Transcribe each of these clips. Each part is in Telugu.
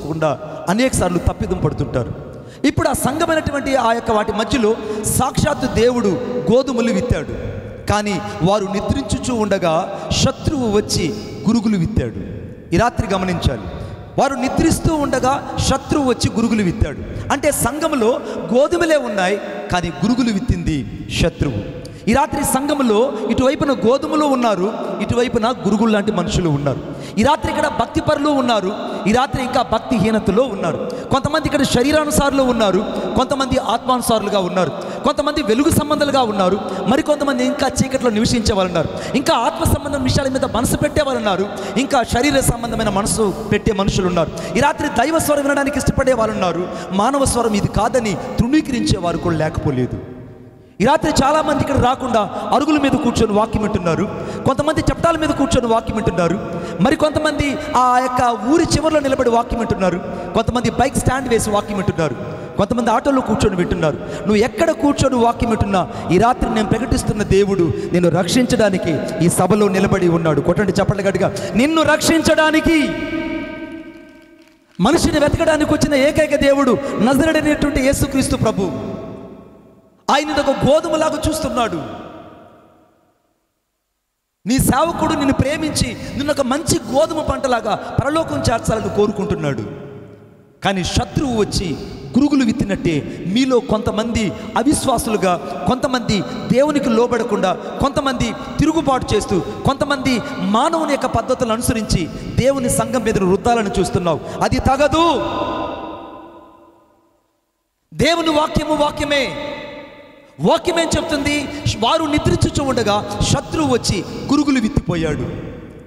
చేసుకోకుండా అనేక సార్లు తప్పిదం పడుతుంటారు. ఇప్పుడు ఆ సంఘమైనటువంటి ఆ యొక్క వాటి మధ్యలో సాక్షాత్తు దేవుడు గోధుమలు విత్తాడు. కానీ వారు నిద్రించుచూ ఉండగా శత్రువు వచ్చి గురుగులు విత్తాడు. ఈ రాత్రి గమనించాలి, వారు నిద్రిస్తూ ఉండగా శత్రువు వచ్చి గురుగులు విత్తాడు. అంటే సంఘములో గోధుమలే ఉన్నాయి, కానీ గురుగులు విత్తింది శత్రువు. ఈ రాత్రి సంఘములో ఇటువైపున గోధుమలు ఉన్నారు, ఇటువైపున గురుగులు లాంటి మనుషులు ఉన్నారు. ఈ రాత్రి ఇక్కడ భక్తిపరులు ఉన్నారు, ఈ రాత్రి ఇంకా భక్తిహీనతలో ఉన్నారు. కొంతమంది ఇక్కడ శరీరానుసారులు ఉన్నారు, కొంతమంది ఆత్మానుసారులుగా ఉన్నారు, కొంతమంది వెలుగు సంబంధాలుగా ఉన్నారు, మరికొంతమంది ఇంకా చీకట్లో నివసించే వాళ్ళు ఉన్నారు, ఇంకా ఆత్మ సంబంధం విషయాల మీద మనసు పెట్టే వాళ్ళు ఉన్నారు, ఇంకా శరీర సంబంధమైన మనసు పెట్టే మనుషులు ఉన్నారు. ఈ రాత్రి దైవ స్వరం వినడానికి ఇష్టపడే వాళ్ళు ఉన్నారు, మానవ స్వరం ఇది కాదని తృణీకరించే వారు కూడా లేకపోలేదు. ఈ రాత్రి చాలామంది ఇక్కడ రాకుండా అరుగుల మీద కూర్చొని వాక్యం వింటున్నారు, కొంతమంది చప్టాల మీద కూర్చొని వాక్యం వింటున్నారు, మరి కొంతమంది ఆ యొక్క ఊరి చివరిలో నిలబడి వాక్యం వింటున్నారు, కొంతమంది బైక్ స్టాండ్ వేసి వాక్యం వింటున్నారు, కొంతమంది ఆటోలో కూర్చొని వింటున్నారు. నువ్వు ఎక్కడ కూర్చొని వాక్యం వింటున్నా ఈ రాత్రి నేను ప్రకటిస్తున్న దేవుడు నిన్ను రక్షించడానికి ఈ సభలో నిలబడి ఉన్నాడు. కొట్టండి చప్పట్లు గట్టిగా. నిన్ను రక్షించడానికి, మనిషిని వెతకడానికి వచ్చిన ఏకైక దేవుడు నజరేయుడైనటువంటి యేసుక్రీస్తు ప్రభు. ఆయన ఒక గోధుమలాగా చూస్తున్నాడు. నీ సేవకుడు నిన్ను ప్రేమించి నిన్ను ఒక మంచి గోధుమ పంటలాగా పరలోకం చేర్చాలని కోరుకుంటున్నాడు. కానీ శత్రువు వచ్చి గురుగులు విత్తినట్టే మీలో కొంతమంది అవిశ్వాసులుగా, కొంతమంది దేవునికి లోబడకుండా, కొంతమంది తిరుగుబాటు చేస్తూ, కొంతమంది మానవుని యొక్క పద్ధతులను అనుసరించి దేవుని సంఘం మీద రుద్దాలని చూస్తున్నావు. అది తగదు. దేవుని వాక్యము వాక్యమే. వాక్యమేం చెప్తుంది? వారు నిద్రించుచూ ఉండగా శత్రువు వచ్చి గురుగులు విత్తిపోయాడు.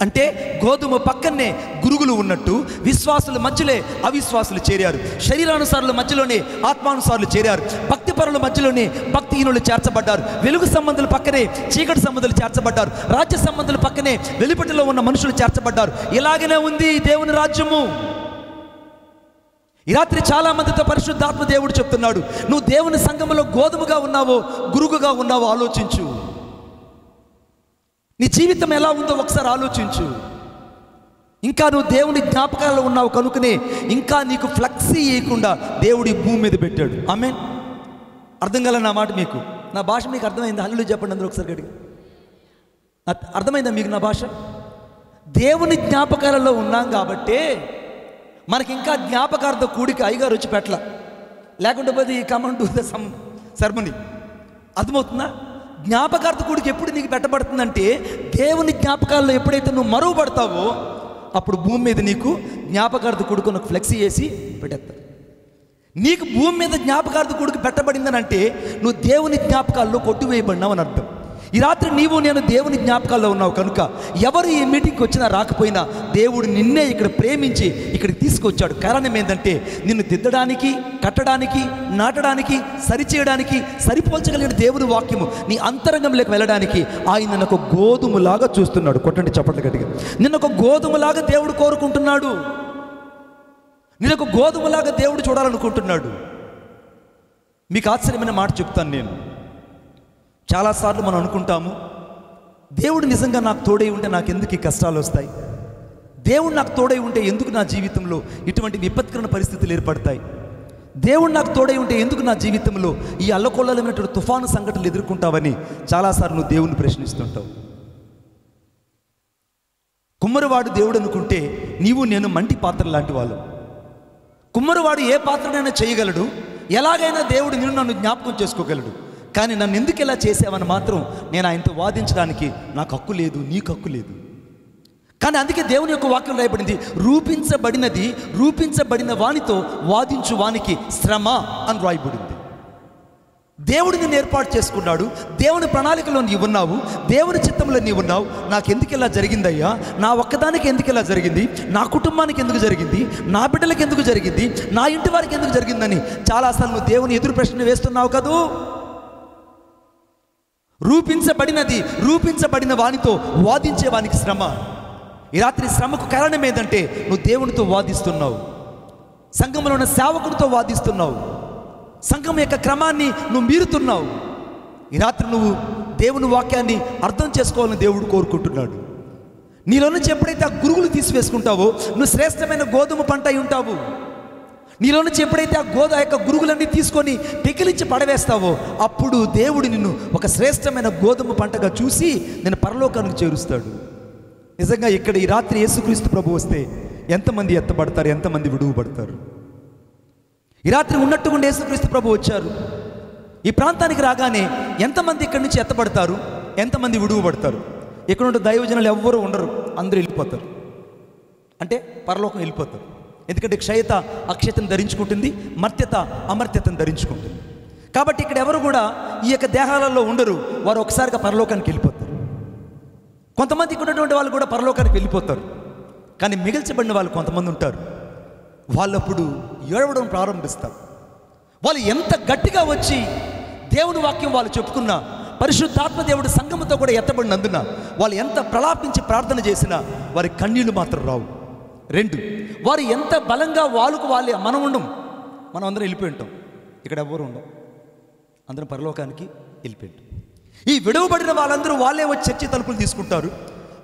అంటే గోధుమ పక్కనే గురుగులు ఉన్నట్టు విశ్వాసుల మధ్యలో అవిశ్వాసులు చేరారు, శరీరానుసారుల మధ్యలోనే ఆత్మానుసారులు చేరారు, భక్తిపరుల మధ్యలోనే భక్తిహీనులు చేర్చబడ్డారు, వెలుగు సంబంధుల పక్కనే చీకటి సంబంధులు చేర్చబడ్డారు, రాజ్య సంబంధుల పక్కనే వెలుపటిలో ఉన్న మనుషులు చేర్చబడ్డారు. ఇలాగనే ఉంది దేవుని రాజ్యము. ఈ రాత్రి చాలా మందితో పరిశుద్ధాత్మ దేవుడు చెప్తున్నాడు, నువ్వు దేవుని సంఘములో గోధుమగా ఉన్నావో గురుగుగా ఉన్నావో ఆలోచించు. నీ జీవితం ఎలా ఉందో ఒకసారి ఆలోచించు. ఇంకా నువ్వు దేవుని జ్ఞాపకాల్లో ఉన్నావు కనుకనే ఇంకా నీకు ఫ్లెక్సీ ఇవ్వకుండా దేవుడి భూమి మీద పెట్టాడు. ఆమేన్. అర్థం కాల నా మాట మీకు? నా భాష మీకు అర్థమైందా? హల్లెలూయా చెప్పండి అందరూ ఒకసారి గట్టిగా. అర్థమైందా మీకు నా భాష? దేవుని జ్ఞాపకాలలో ఉన్నాం కాబట్టే మనకి ఇంకా జ్ఞాపకార్థ కూడికి అయ్యగారు వచ్చి పెట్టల, లేకుంటే పోతే ఈ కమన్ టు ద సెర్మనీ. అర్థమవుతుందా? జ్ఞాపకార్థ కూడికి ఎప్పుడు నీకు పెట్టబడుతుందంటే దేవుని జ్ఞాపకాల్లో ఎప్పుడైతే నువ్వు మరుగుపడతావో అప్పుడు భూమి మీద నీకు జ్ఞాపకార్థ కూడికి ఒక ఫ్లెక్సీ వేసి పెట్టేస్తారు. నీకు భూమి మీద జ్ఞాపకార్థ కూడికి పెట్టబడిందని అంటే నువ్వు దేవుని జ్ఞాపకాల్లో కొట్టివేయబడినావు అని అర్థం. ఈ రాత్రి నీవు నేను దేవుని జ్ఞాపకాల్లో ఉన్నావు కనుక ఎవరు ఈ మీటింగ్కి వచ్చినా రాకపోయినా దేవుడు నిన్నే ఇక్కడ ప్రేమించి ఇక్కడికి తీసుకొచ్చాడు. కారణం ఏంటంటే నిన్ను దిద్దడానికి, కట్టడానికి, నాటడానికి, సరిచేయడానికి, సరిపోల్చగలిగిన దేవుని వాక్యము నీ అంతరంగంలోకి వెళ్ళడానికి ఆయన నిన్ను ఒక గోధుమలాగా చూస్తున్నాడు. కొట్టండి చప్పట్లు గట్టిగా. నిన్ను ఒక గోధుమలాగా దేవుడు కోరుకుంటున్నాడు. నిన్ను ఒక గోధుమలాగా దేవుడు చూడాలనుకుంటున్నాడు. మీకు ఆశ్చర్యమైన మాట చెప్తాను నేను. చాలాసార్లు మనం అనుకుంటాము, దేవుడు నిజంగా నాకు తోడై ఉంటే నాకు ఎందుకు ఈ కష్టాలు వస్తాయి, దేవుడు నాకు తోడై ఉంటే ఎందుకు నా జీవితంలో ఇటువంటి విపత్కరణ పరిస్థితులు ఏర్పడతాయి, దేవుడు నాకు తోడై ఉంటే ఎందుకు నా జీవితంలో ఈ అల్లకొల్లమైనటువంటి తుఫాను సంఘటనలు ఎదుర్కొంటావని చాలాసార్లు నువ్వు దేవుణ్ణి ప్రశ్నిస్తుంటావు. కుమ్మరివాడు దేవుడు అనుకుంటే నీవు నేను మంటి పాత్ర లాంటి వాళ్ళు. కుమ్మరివాడు ఏ పాత్రనైనా చేయగలడు, ఎలాగైనా దేవుడు నిన్ను నన్ను జ్ఞాపకం చేసుకోగలడు. కానీ నన్ను ఎందుకు ఇలా చేసావని మాత్రం నేను ఆయనతో వాదించడానికి నాకు హక్కు లేదు, నీకు హక్కు లేదు. కానీ అందుకే దేవుని యొక్క వాక్యం రాయబడింది, రూపించబడిన వానితో వాదించు వానికి శ్రమ అని రాయబడింది. దేవుడు నిన్ను ఏర్పాటు చేసుకున్నాడు, దేవుని ప్రణాళికలో నీవు ఉన్నావు, దేవుని చిత్తంలో నీవు ఉన్నావు. నాకు ఎందుకు ఇలా జరిగిందయ్యా, నా ఒక్కదానికి ఎందుకు ఇలా జరిగింది, నా కుటుంబానికి ఎందుకు జరిగింది, నా బిడ్డలకు ఎందుకు జరిగింది, నా ఇంటి వారికి ఎందుకు జరిగిందని చాలాసార్లు నువ్వు దేవుని ఎదురు ప్రశ్న వేస్తున్నావు కదూ. రూపించబడిన వానితో వాదించే వానికి శ్రమ. ఈ రాత్రి శ్రమకు కారణం ఏంటంటే నువ్వు దేవునితో వాదిస్తున్నావు, సంఘంలో ఉన్న సేవకునితో వాదిస్తున్నావు, సంఘం యొక్క క్రమాన్ని నువ్వు మీరుతున్నావు. ఈ రాత్రి నువ్వు దేవుని వాక్యాన్ని అర్థం చేసుకోవాలని దేవుడు కోరుకుంటున్నాడు. నీలో నుంచి ఎప్పుడైతే ఆ గురుగులు తీసివేసుకుంటావో నువ్వు శ్రేష్టమైన గోధుమ పంట అయి ఉంటావు. నీలో నుంచి ఎప్పుడైతే ఆ యొక్క గురుగులన్నీ తీసుకొని పెకిలించి పడవేస్తావో అప్పుడు దేవుడు నిన్ను ఒక శ్రేష్టమైన గోధుమ పంటగా చూసి నేను పరలోకానికి చేరుస్తాడు. నిజంగా ఇక్కడ ఈ రాత్రి యేసుక్రీస్తు ప్రభు వస్తే ఎంతమంది ఎత్తబడతారు, ఎంతమంది విడువబడతారు? ఈ రాత్రి ఉన్నట్టుగా యేసుక్రీస్తు ప్రభు వచ్చారు. ఈ ప్రాంతానికి రాగానే ఎంతమంది ఇక్కడి నుంచి ఎత్తబడతారు, ఎంతమంది విడువబడతారు? ఇక్కడ ఉండే దైవజనులు ఎవ్వరూ ఉండరు, అందరూ వెళ్ళిపోతారు. అంటే పరలోకం వెళ్ళిపోతారు. ఎందుకంటే క్షయత అక్షయతను ధరించుకుంటుంది, మర్త్యత అమర్త్యతను ధరించుకుంటుంది. కాబట్టి ఇక్కడ ఎవరు కూడా ఈ యొక్క దేహాలలో ఉండరు, వారు ఒకసారిగా పరలోకానికి వెళ్ళిపోతారు. కొంతమంది ఇక్కడ ఉన్నటువంటి వాళ్ళు కూడా పరలోకానికి వెళ్ళిపోతారు. కానీ మిగిల్చబడిన వాళ్ళు కొంతమంది ఉంటారు. వాళ్ళప్పుడు ఏడవడం ప్రారంభిస్తారు. వాళ్ళు ఎంత గట్టిగా వచ్చి దేవుని వాక్యం వాళ్ళు చెప్పుకున్నా, పరిశుద్ధాత్మ దేవుడు సంఘముతో కూడా ఎత్తబడినందున వాళ్ళు ఎంత ప్రలాపించి ప్రార్థన చేసినా వారి కన్నీళ్లు మాత్రం రావు. 2, వారు ఎంత బలంగా వాళ్ళకు వాళ్ళే మనం అందరం వెళ్ళిపోయి ఉంటాం. ఇక్కడ ఎవ్వరు ఉండం, అందరం పరలోకానికి వెళ్ళిపోయి ఉంటాం. ఈ విడవబడిన వాళ్ళందరూ వాళ్ళే వచ్చి చర్చి తలుపులు తీసుకుంటారు,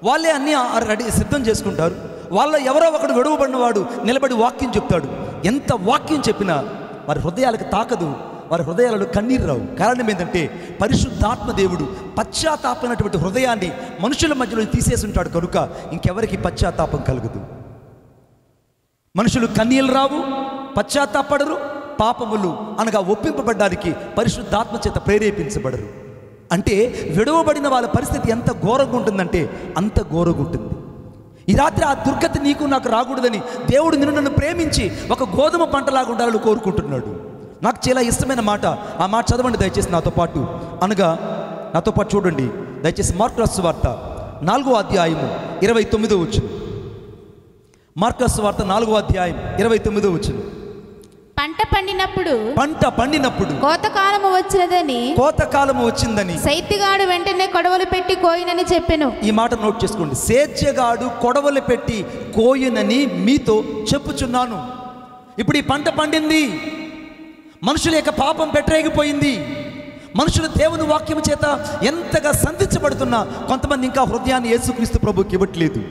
వాళ్ళే అన్నీ రెడీ సిద్ధం చేసుకుంటారు. వాళ్ళ ఎవరో ఒకడు విడవబడిన వాడు నిలబడి వాక్యం చెప్తాడు. ఎంత వాక్యం చెప్పినా వారి హృదయాలకు తాకదు, వారి హృదయాలలో కన్నీరు రావు. కారణం ఏంటంటే పరిశుద్ధాత్మ దేవుడు పశ్చాత్తాపమైనటువంటి హృదయాన్ని మనుషుల మధ్యలో తీసేసి ఉంటాడు కనుక ఇంకెవరికి పశ్చాత్తాపం కలగదు. మనుషులు కన్నీళ్ళు రావు, పశ్చాత్తాపడరు, పాపములు అనగా ఒప్పింపబడ్డానికి పరిశుద్ధాత్మ చేత ప్రేరేపించబడరు. అంటే విడవబడిన వాళ్ళ పరిస్థితి ఎంత ఘోరంగా ఉంటుందంటే అంత ఘోరంగా ఉంటుంది. ఈ రాత్రి ఆ దుర్గతి నీకు నాకు రాకూడదని దేవుడు నన్ను ప్రేమించి ఒక గోధుమ పంటలాగా ఉండాలని కోరుకుంటున్నాడు. నాకు చాలా ఇష్టమైన మాట, ఆ మాట చదవండి దయచేసి నాతో పాటు. అనగా నాతో పాటు చూడండి దయచేసి మార్కు సువార్త 4వ అధ్యాయము 29వ వచనం. మార్కు సువార్త 4వ అధ్యాయం 29వ వచనం. పంట పండినప్పుడు కోతకాలము వచ్చిందని సేద్యగాడు వెంటనే కొడవలు పెట్టి కోయినని చెప్పెను. ఈ మాట నోట్ చేసుకోండి. సేద్యగాడు కొడవలు పెట్టి కోయినని మీతో చెప్పుచున్నాను. ఇప్పుడు ఈ పంట పండింది, మనుషుల యొక్క పాపం పెట్టరేగిపోయింది, మనుషులు దేవుని వాక్యం చేత ఎంతగా సంధించబడుతున్నా కొంతమంది ఇంకా హృదయాన్ని యేసుక్రీస్తు ప్రభుకి ఇవ్వట్లేదు.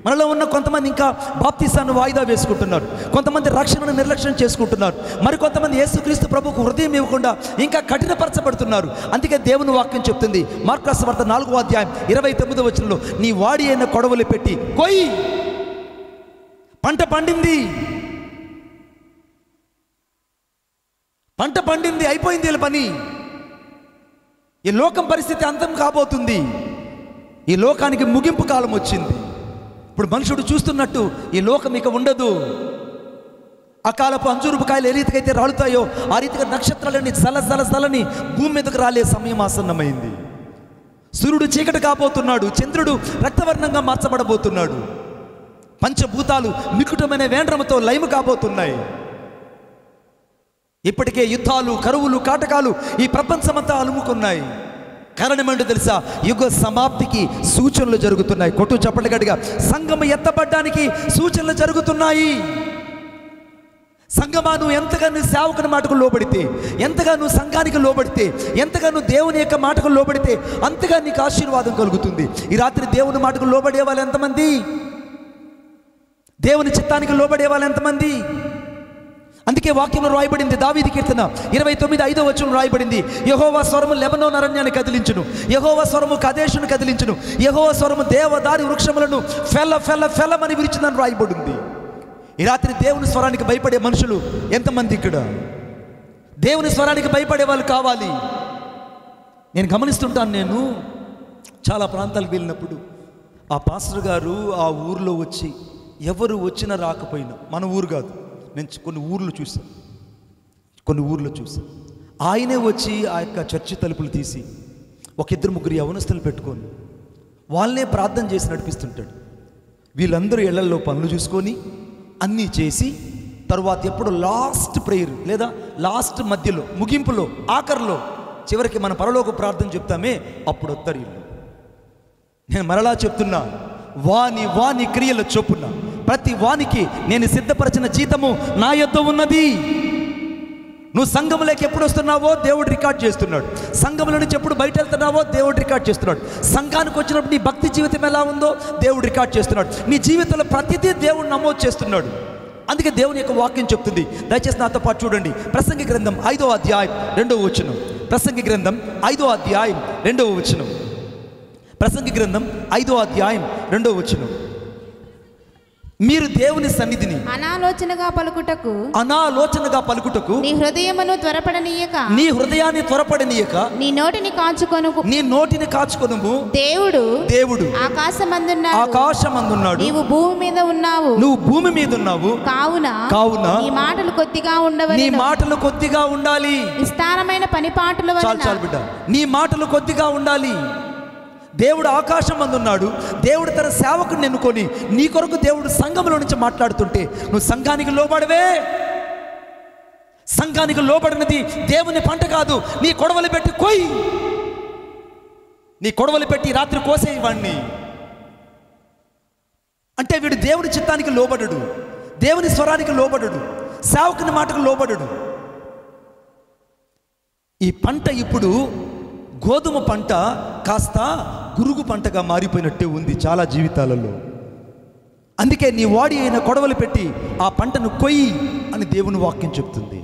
మనలో ఉన్న కొంతమంది ఇంకా బాప్తిసాన్ని వాయిదా వేసుకుంటున్నారు, కొంతమంది రక్షణను నిర్లక్ష్యం చేసుకుంటున్నారు, మరి కొంతమంది యేసుక్రీస్తు ప్రభుకు హృదయం ఇవ్వకుండా ఇంకా కఠినపరచబడుతున్నారు. అందుకే దేవుని వాక్యం చెప్తుంది మార్కు సువార్త 4వ అధ్యాయం 29వ వచనంలో, నీ వాడి అయిన కొడవలు పెట్టి కొయ్యి, పంట పండింది, పంట పండింది, అయిపోయింది వీళ్ళ పని. ఈ లోకం పరిస్థితి అంతం కాబోతుంది, ఈ లోకానికి ముగింపు కాలం వచ్చింది. ఇప్పుడు మనుషుడు చూస్తున్నట్టు ఈ లోకం ఇక ఉండదు. అకాలపు అంజూరపు కాయలు ఏ రీతికైతే రాలుతాయో ఆ రీతిగా నక్షత్రాలని జలని భూమి మీదకు రాలే సమయం ఆసన్నమైంది. సూర్యుడు చీకటి కాబోతున్నాడు, చంద్రుడు రక్తవర్ణంగా మార్చబడబోతున్నాడు, పంచభూతాలు మికుటమైన వేండ్రముతో లయము కాబోతున్నాయి. ఇప్పటికే యుద్ధాలు, కరువులు, కాటకాలు ఈ ప్రపంచమంతా అలుముకున్నాయి. కారణం ఏంటో తెలుసా? యుగ సమాప్తికి సూచనలు జరుగుతున్నాయి. కొట్టు చప్పటి గట్టిగా. సంఘం ఎత్తబడ్డానికి సూచనలు జరుగుతున్నాయి. సంఘమా, నువ్వు ఎంతగా నువ్వు సేవకుని మాటకు లోబడితే, ఎంతగా నువ్వు సంఘానికి లోబడితే, ఎంతగా నువ్వు దేవుని యొక్క మాటకు లోబడితే అంతగా నీకు ఆశీర్వాదం కలుగుతుంది. ఈ రాత్రి దేవుని మాటకు లోబడే వాళ్ళు ఎంతమంది? దేవుని చిత్తానికి లోబడే వాళ్ళు ఎంతమంది? అందుకే వాక్యంలో రాయబడింది, దావీదు కీర్తన 29:5వ వచనం రాయబడింది, యెహోవా స్వరము లెబనోను అరణ్యాన్ని కదిలించును, యెహోవా స్వరము కదేషును కదిలించును, యెహోవా స్వరము దేవదారి వృక్షములను ఫెల్లమని విరిచిందని రాయబడింది. ఈ రాత్రి దేవుని స్వరానికి భయపడే మనుషులు ఎంతమంది? ఇక్కడ దేవుని స్వరానికి భయపడే వాళ్ళు కావాలి. నేను గమనిస్తుంటాను, నేను చాలా ప్రాంతాలకు వెళ్ళినప్పుడు ఆ పాస్టర్ గారు ఆ ఊర్లో వచ్చి ఎవరు వచ్చినా రాకపోయినా, మన ఊరు కాదు, నేను కొన్ని ఊర్లో చూసాను, ఆయనే వచ్చి ఆ యొక్క చర్చి తలుపులు తీసి 1-2-3 యవనస్తులు పెట్టుకొని వాళ్ళనే ప్రార్థన చేసి నడిపిస్తుంటాడు. వీళ్ళందరూ ఇళ్లల్లో పనులు చూసుకొని అన్నీ చేసి తర్వాత ఎప్పుడు లాస్ట్ ప్రేయర్ లేదా లాస్ట్ మధ్యలో ముగింపులో ఆఖరిలో చివరికి మన పరలోక ప్రార్థన చెప్తామే, అప్పుడు వస్తారు వీళ్ళు. నేను మరలా చెప్తున్నా, వాని క్రియల చొప్పున ప్రతి వానికి నేను సిద్ధపరిచిన జీతము నా యొద్ద ఉన్నది. నువ్వు సంఘంలోకి ఎప్పుడు వస్తున్నావో దేవుడు రికార్డ్ చేస్తున్నాడు, సంఘంలో నుంచి ఎప్పుడు బయట వెళ్తున్నావో దేవుడు రికార్డ్ చేస్తున్నాడు, సంఘానికి వచ్చినప్పుడు నీ భక్తి జీవితం ఎలా ఉందో దేవుడు రికార్డ్ చేస్తున్నాడు, నీ జీవితంలో ప్రతిదీ దేవుడు నమోదు చేస్తున్నాడు. అందుకే దేవుని యొక్క వాక్యం చెప్తుంది. దయచేసి నాతో పాటు చూడండి. ప్రసంగి గ్రంథం 5వ అధ్యాయం 2వ వచనం. ప్రసంగి గ్రంథం 5వ అధ్యాయం 2వ వచనం. ప్రసంగి గ్రంథం 5వ అధ్యాయం 2వ వచనం. మీరు దేవుని సన్నిధిని అనాలోచనగా పలుకుటకు నీ హృదయమును త్వరపడనీయక నీ హృదయాన్ని త్వరపడనీయక నీ నోటిని కాచుకొనుము. దేవుడు ఆకాశమందున్నాడు, నీవు భూమి మీద ఉన్నావు. కావున నీ మాటలు కొద్దిగా ఉండాలి. విస్తారమైన పనిపాటుల వలన చాలు బిడ్డ, నీ మాటలు కొద్దిగా ఉండాలి. దేవుడు ఆకాశం అందున్నాడు. దేవుడు తన సేవకుని ఎన్నుకొని నీ కొరకు దేవుడు సంఘంలో నుంచి మాట్లాడుతుంటే నువ్వు సంఘానికి లోబడవే. సంఘానికి లోబడినది దేవుని పంట కాదు. నీ కొడవలు పెట్టి కోయి, నీ కొడవలు పెట్టి రాత్రి కోసేవాడిని అంటే వీడు దేవుని చిత్తానికి లోబడడు, దేవుని స్వరానికి లోబడడు, సేవకుని మాటకు లోబడడు. ఈ పంట ఇప్పుడు గోధుమ పంట కాస్త గురుగు పంటగా మారిపోయినట్టే ఉంది చాలా జీవితాలలో. అందుకే నీ వాడి అయిన కొడవలు పెట్టి ఆ పంటను కొయ్యి అని దేవుని వాక్యం చెప్తుంది.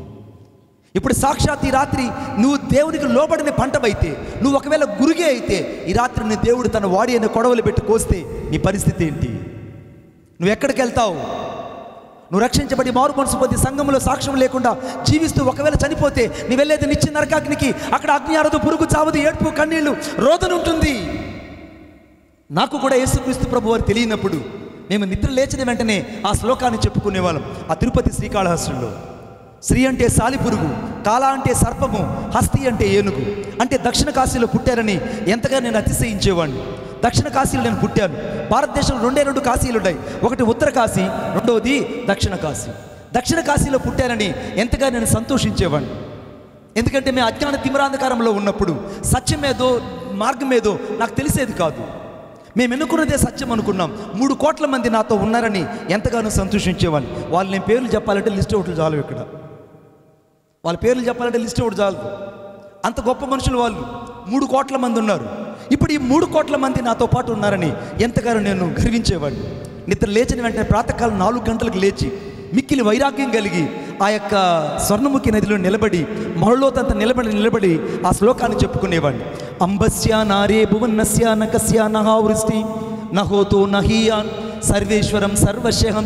ఇప్పుడు సాక్షాత్ ఈ రాత్రి నువ్వు దేవునికి లోబడిన పంటవైతే, నువ్వు ఒకవేళ గురుగే అయితే, ఈ రాత్రి నీ దేవుడు తన వాడి అయిన కొడవలు పెట్టి కోస్తే నీ పరిస్థితి ఏంటి? నువ్వు ఎక్కడికి వెళ్తావు? నువ్వు రక్షించబడి మారు మనసు పొంది సంఘంలో సాక్ష్యం లేకుండా జీవిస్తూ ఒకవేళ చనిపోతే నీ వెళ్ళేది నిత్య నరకాగ్నికి. అక్కడ అగ్ని అరదు, పురుగు చావదు, ఏడ్పు, కన్నీళ్లు, రోదన ఉంటుంది. నాకు కూడా యేసుక్రీస్తు ప్రభు వారు తెలియనప్పుడు మేము నిద్ర లేచిన వెంటనే ఆ శ్లోకాన్ని చెప్పుకునేవాళ్ళం. ఆ తిరుపతి శ్రీకాళహస్తిలో శ్రీ అంటే సాలిపురుగు, కాల అంటే సర్పము, హస్తి అంటే ఏనుగు. అంటే దక్షిణ కాశీలో పుట్టారని ఎంతగా నేను అతిశయించేవాడిని. దక్షిణ కాశీలో నేను పుట్టాను. భారతదేశంలో 2 కాశీలు ఉన్నాయి. ఒకటి ఉత్తర కాశీ, రెండవది దక్షిణ కాశీ. దక్షిణ కాశీలో పుట్టానని ఎంతగా నేను సంతోషించేవాడిని. ఎందుకంటే మేము అజ్ఞాన తిమిరాంధకారంలో ఉన్నప్పుడు సత్యమేదో మార్గమేదో నాకు తెలిసేది కాదు. మేము ఎన్నుకున్నదే సత్యం అనుకున్నాం. 3 కోట్ల మంది నాతో ఉన్నారని ఎంతగానో సంతోషించేవాడిని. వాళ్ళు నేను పేర్లు చెప్పాలంటే లిస్ట్ ఒకటి చాలు. ఇక్కడ వాళ్ళ పేర్లు చెప్పాలంటే లిస్ట్ ఒకటి చాలు. అంత గొప్ప మనుషులు వాళ్ళు. 3 కోట్ల మంది ఉన్నారు. ఇప్పుడు ఈ 3 కోట్ల మంది నాతో పాటు ఉన్నారని ఎంతగానో నేను గర్వించేవాడిని. నిద్ర లేచిన వెంటనే ప్రాతకాలం 4 గంటలకు లేచి మిక్కిలి వైరాగ్యం కలిగి ఆ యొక్క స్వర్ణముఖి నదిలో నిలబడి మహుళోతంత నిలబడి ఆ శ్లోకాన్ని చెప్పుకునేవాడిని. అంబస్య నారే భువన్నస్య నకస్య నహావృష్టి నహోతో నహీయాన్ సర్వేశ్వరం సర్వశః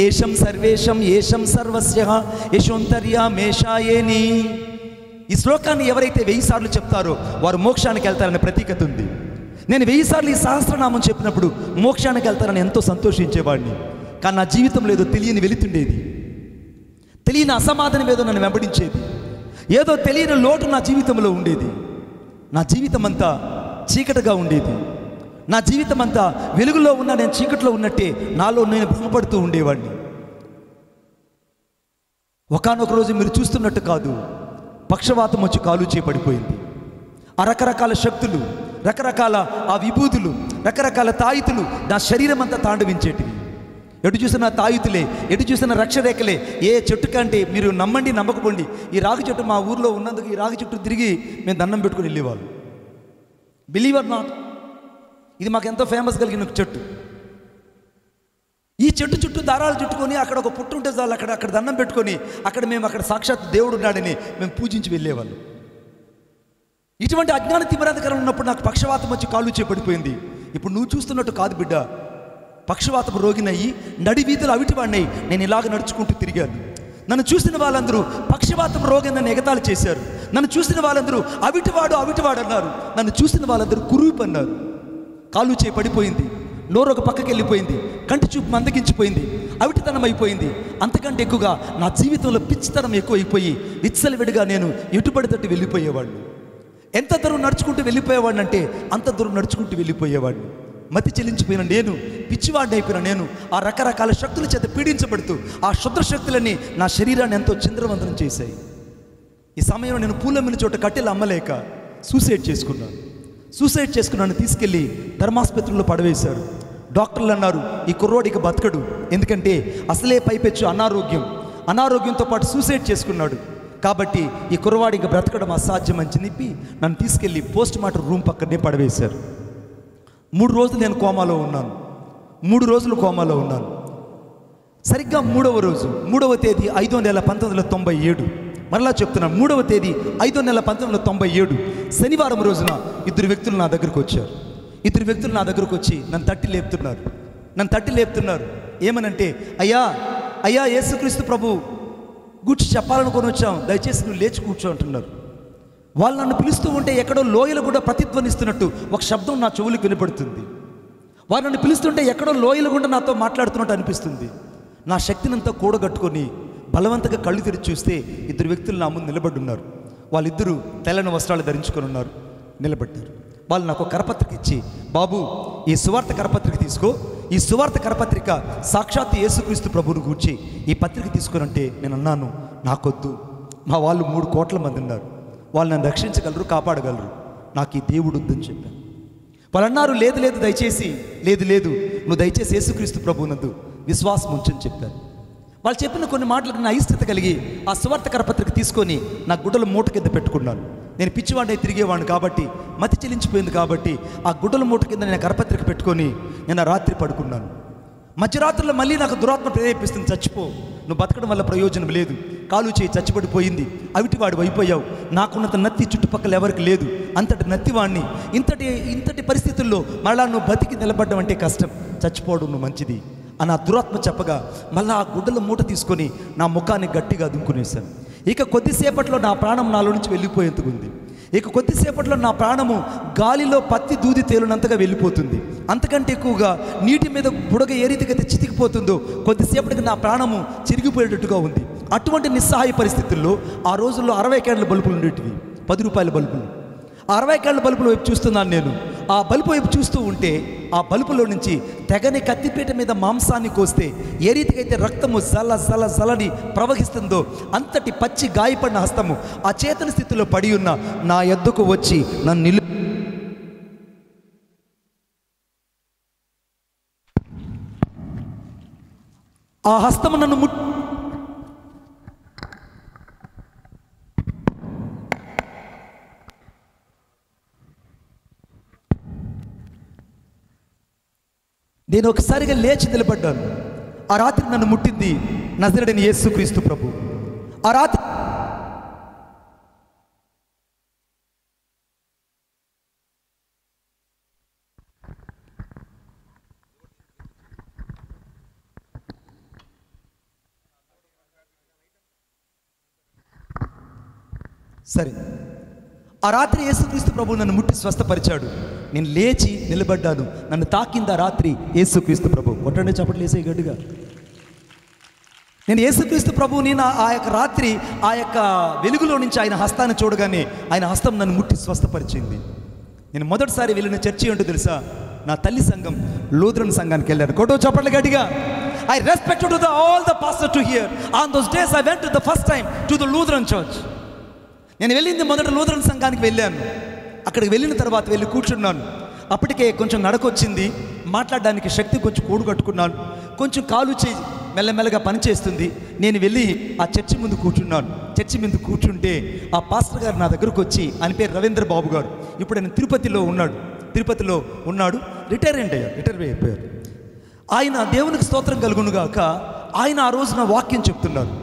ఏషం సర్వేషం ఏషం సర్వస్య యశోంతర్యామేషాయేని. ఈ శ్లోకాన్ని ఎవరైతే 1000 సార్లు చెప్తారో వారు మోక్షానికి వెళ్తారనే ప్రతీకత ఉంది. నేను 1000 సార్లు ఈ సహస్రనామం చెప్పినప్పుడు మోక్షానికి వెళ్తారని ఎంతో సంతోషించేవాడిని. కానీ నా జీవితంలో ఏదో తెలియని వెళుతుండేది, తెలియని అసమాధానం ఏదో నన్ను వెంబడించేది, ఏదో తెలియని లోటు నా జీవితంలో ఉండేది. నా జీవితం అంతా చీకటిగా ఉండేది. నా జీవితం అంతా వెలుగులో ఉన్న నేను చీకటిలో ఉన్నట్టే నాలో నేను భ్రమపడుతూ ఉండేవాడిని. ఒకానొక రోజు మీరు చూస్తున్నట్టు కాదు, పక్షవాతం వచ్చి కాలు చేపడిపోయింది. ఆ రకరకాల శక్తులు, రకరకాల ఆ విభూతులు, రకరకాల తాయితులు నా శరీరం అంతా తాండవించేటివి. ఎటు చూసిన తాయితులే, ఎటు చూసిన రక్షరేఖలే. ఏ చెట్టు కంటే మీరు నమ్మండి నమ్మకపోండి, ఈ రాగి చెట్టు మా ఊర్లో ఉన్నందుకు ఈ రాగి చెట్టు తిరిగి మేము దండం పెట్టుకుని వెళ్ళేవాళ్ళు. బిలీవ్ ఆర్ నాట్, ఇది మాకు ఎంతో ఫేమస్ కలిగిన చెట్టు. ఈ చెట్టు చుట్టూ దారాలు చుట్టుకొని అక్కడ ఒక పుట్టు ఉంటే చాలు, అక్కడ దండం పెట్టుకొని అక్కడ సాక్షాత్ దేవుడు ఉన్నాడని మేము పూజించి వెళ్ళేవాళ్ళు. ఇటువంటి అజ్ఞాన తిమిరాంధకారం ఉన్నప్పుడు నాకు పక్షవాతం వచ్చి కాళ్ళు చేపడిపోయింది. ఇప్పుడు నువ్వు చూస్తున్నట్టు కాదు బిడ్డ, పక్షవాతపు రోగినయ్యి నడి వీధులు అవిటివాడినయ్యి నేను ఇలాగ నడుచుకుంటూ తిరిగాను. నన్ను చూసిన వాళ్ళందరూ పక్షవాతం రోగి నన్ను ఎగతాళి చేశారు. నన్ను చూసిన వాళ్ళందరూ అవిటివాడు అన్నారు. నన్ను చూసిన వాళ్ళందరూ కురూపు అన్నారు. కాళ్ళు చేయి పడిపోయింది, నోరు ఒక పక్కకి వెళ్ళిపోయింది, కంటి చూపు మందగించిపోయింది, అవిటితనం అయిపోయింది. అంతకంటే ఎక్కువగా నా జీవితంలో పిచ్చితనం ఎక్కువైపోయి విచ్చలవిడిగా నేను ఎటుపడితట్టు వెళ్ళిపోయేవాడిని. ఎంత దూరం నడుచుకుంటూ వెళ్ళిపోయేవాడిని అంటే అంత దూరం నడుచుకుంటూ వెళ్ళిపోయేవాడిని. మతి చెల్లించిపోయిన నేను, పిచ్చివాడిని అయిపోయిన నేను ఆ రకరకాల శక్తుల చేత పీడించబడుతూ ఆ శుద్ర శక్తులన్నీ నా శరీరాన్ని ఎంతో చింద్రవందనం చేశాయి. ఈ సమయంలో నేను పూలమ్మిన చోట కట్టెలు అమ్మలేక సూసైడ్ చేసుకున్నాను. తీసుకెళ్ళి ధర్మాసుపత్రిలో పడవేశారు. డాక్టర్లు అన్నారు ఈ కుర్రోడికి బతకడు, ఎందుకంటే అసలే పైపెచ్చు అనారోగ్యంతో పాటు సూసైడ్ చేసుకున్నాడు, కాబట్టి ఈ కుర్రవాడికి బ్రతకడం అసాధ్యం అని చెప్పి నన్ను తీసుకెళ్ళి పోస్ట్ మార్టం రూమ్ పక్కనే పడవేశారు. 3 రోజులు నేను కోమాలో ఉన్నాను. సరిగ్గా 3వ రోజు 3వ తేదీ 5వ నెల 1997, మరలా చెప్తున్నాను, 3వ తేదీ 5వ నెల 1997 శనివారం రోజున ఇద్దరు వ్యక్తులు నా దగ్గరకు వచ్చారు. ఇద్దరు వ్యక్తులు నా దగ్గరకు వచ్చి నన్ను తట్టి లేపుతున్నారు. ఏమనంటే, అయ్యా యేసుక్రీస్తు ప్రభు గురించి చెప్పాలనుకొని వచ్చాం, దయచేసి నువ్వు లేచి కూర్చో అంటున్నారు. వాళ్ళు నన్ను పిలుస్తూ ఉంటే ఎక్కడో లోయలు కూడా ప్రతిధ్వనిస్తున్నట్టు ఒక శబ్దం నా చెవులకు వినపడుతుంది. వారు నన్ను పిలుస్తుంటే ఎక్కడో లోయలు కూడా నాతో మాట్లాడుతున్నట్టు అనిపిస్తుంది. నా శక్తినంతా కూడగట్టుకొని బలవంతంగా కళ్ళు తెరిచి చూస్తే ఇద్దరు వ్యక్తులు నా ముందు నిలబడున్నారు. వాళ్ళిద్దరూ తెల్లని వస్త్రాలు ధరించుకొని ఉన్నారు, నిలబడ్డారు. వాళ్ళు నాకు కరపత్రిక ఇచ్చి, బాబు ఈ సువార్త కరపత్రిక తీసుకో, ఈ సువార్త కరపత్రిక సాక్షాత్ యేసుక్రీస్తు ప్రభువుని గూర్చి ఈ పత్రిక తీసుకునంటే నేను అన్నాను, నాకొద్దు, మా వాళ్ళు 3 కోట్ల మంది ఉన్నారు, వాళ్ళు నన్ను రక్షించగలరు, కాపాడగలరు, నాకు ఈ దేవుడు వద్దని చెప్పాను. వాళ్ళు అన్నారు, లేదు దయచేసి లేదు నువ్వు దయచేసి యేసుక్రీస్తు ప్రభువునందు విశ్వాసం ఉంచని చెప్పాను. వాళ్ళు చెప్పిన కొన్ని మాటలకు నా ఇష్టత కలిగి ఆ సువార్త కరపత్రిక తీసుకొని నా గుడ్డల మూట కింద పెట్టుకున్నాను. నేను పిచ్చివాడిని తిరిగేవాడిని కాబట్టి, మతి చెల్లించిపోయింది కాబట్టి ఆ గుడ్డల మూట కింద నేను కరపత్రిక పెట్టుకొని నేను రాత్రి పడుకున్నాను. మధ్యరాత్రిలో మళ్ళీ నాకు దురాత్మ ప్రేరేపిస్తుంది, చచ్చిపో, నువ్వు బతకడం వల్ల ప్రయోజనం లేదు, కాలు చేయి చచ్చిపడిపోయింది, అవిటివాడు అయిపోయావు, నాకున్నంత నత్తి చుట్టుపక్కల ఎవరికి లేదు, అంతటి నత్తివాడిని, ఇంతటి పరిస్థితుల్లో మళ్ళా నువ్వు బతికి నిలబడ్డం అంటే కష్టం, చచ్చిపోవడం నువ్వు మంచిది అని ఆ దురాత్మ చెప్పగా మళ్ళీ ఆ గుడ్డల మూట తీసుకొని నా ముఖాన్ని గట్టిగా దుంకునేశాను. ఇక కొద్దిసేపట్లో నా ప్రాణం నాలో నుంచి వెళ్ళిపోయేందుకుంది. ఇక కొద్దిసేపట్లో నా ప్రాణము గాలిలో పత్తి దూది తేలినంతగా వెళ్ళిపోతుంది. అంతకంటే ఎక్కువగా నీటి మీద బుడగ ఏ రీతికైతే చితికిపోతుందో కొద్దిసేపటికి నా ప్రాణము చిరిగిపోయేటట్టుగా ఉంది. అటువంటి నిస్సహాయ పరిస్థితుల్లో ఆ రోజుల్లో 60 క్యాండిల్ బల్బులు ఉండేటివి, 10 రూపాయల బల్బులు. ఆ 60 క్యాండిల్ బల్బుల వైపు చూస్తున్నాను నేను. ఆ బల్బు వైపు చూస్తూ ఉంటే ఆ బల్బులో నుంచి తెగని కత్తిపీట మీద మాంసాన్ని కోస్తే ఏ రీతికైతే రక్తము జలని ప్రవహిస్తుందో అంతటి పచ్చి గాయపడిన హస్తము ఆ చేతన స్థితిలో పడి ఉన్న నా యొద్దకు వచ్చి నన్ను ఆ హస్తము నన్ను నేను ఒకసారిగా లేచి నిలబడ్డాను. ఆ రాత్రి నన్ను ముట్టింది నజరేయుడైన యేసుక్రీస్తు ప్రభు. ఆ రాత్రి సరే ఆ రాత్రి యేసుక్రీస్తు ప్రభు నన్ను ముట్టి స్వస్థపరిచాడు. నేను లేచి నిలబడ్డాను. నన్ను తాకింది ఆ రాత్రి యేసుక్రీస్తు ప్రభు. కొట్టండి చప్పట్లు వేసే గట్టిగా. నేను యేసుక్రీస్తు ప్రభువుని ఆ యొక్క రాత్రి ఆ యొక్క వెలుగులో నుంచి ఆయన హస్తాన్ని చూడగానే ఆయన హస్తం నన్ను ముట్టి స్వస్థపరిచింది. నేను మొదటిసారి వెళ్ళిన చర్చి ఏంటో తెలుసా? నా తల్లి సంఘం లూథరన్ సంఘానికి వెళ్ళాను. కొట్టో చప్పట్లు గట్టిగా. I respected all the pastors to hear. On those days I went to the first time to the Lutheran church. నేను వెళ్ళింది మొదట లూథరన్ సంఘానికి వెళ్ళాను. అక్కడికి వెళ్ళిన తర్వాత వెళ్ళి కూర్చున్నాను. అప్పటికే కొంచెం నడకొచ్చింది, మాట్లాడడానికి శక్తి కొంచెం కూడుకట్టుకున్నాను. కొంచెం కాలు చేయి మెల్లమెల్లగా పనిచేస్తుంది. నేను వెళ్ళి ఆ చర్చి ముందు కూర్చున్నాను. చర్చి ముందు కూర్చుంటే ఆ పాస్టర్ గారు నా దగ్గరకు వచ్చి, ఆయన పేరు రవీంద్ర బాబు గారు, ఇప్పుడు ఆయన తిరుపతిలో ఉన్నాడు, రిటైర్ అయిపోయారు. ఆయన దేవునికి స్తోత్రం కలుగునుగాక. ఆయన ఆ రోజున వాక్యం చెప్తున్నారు.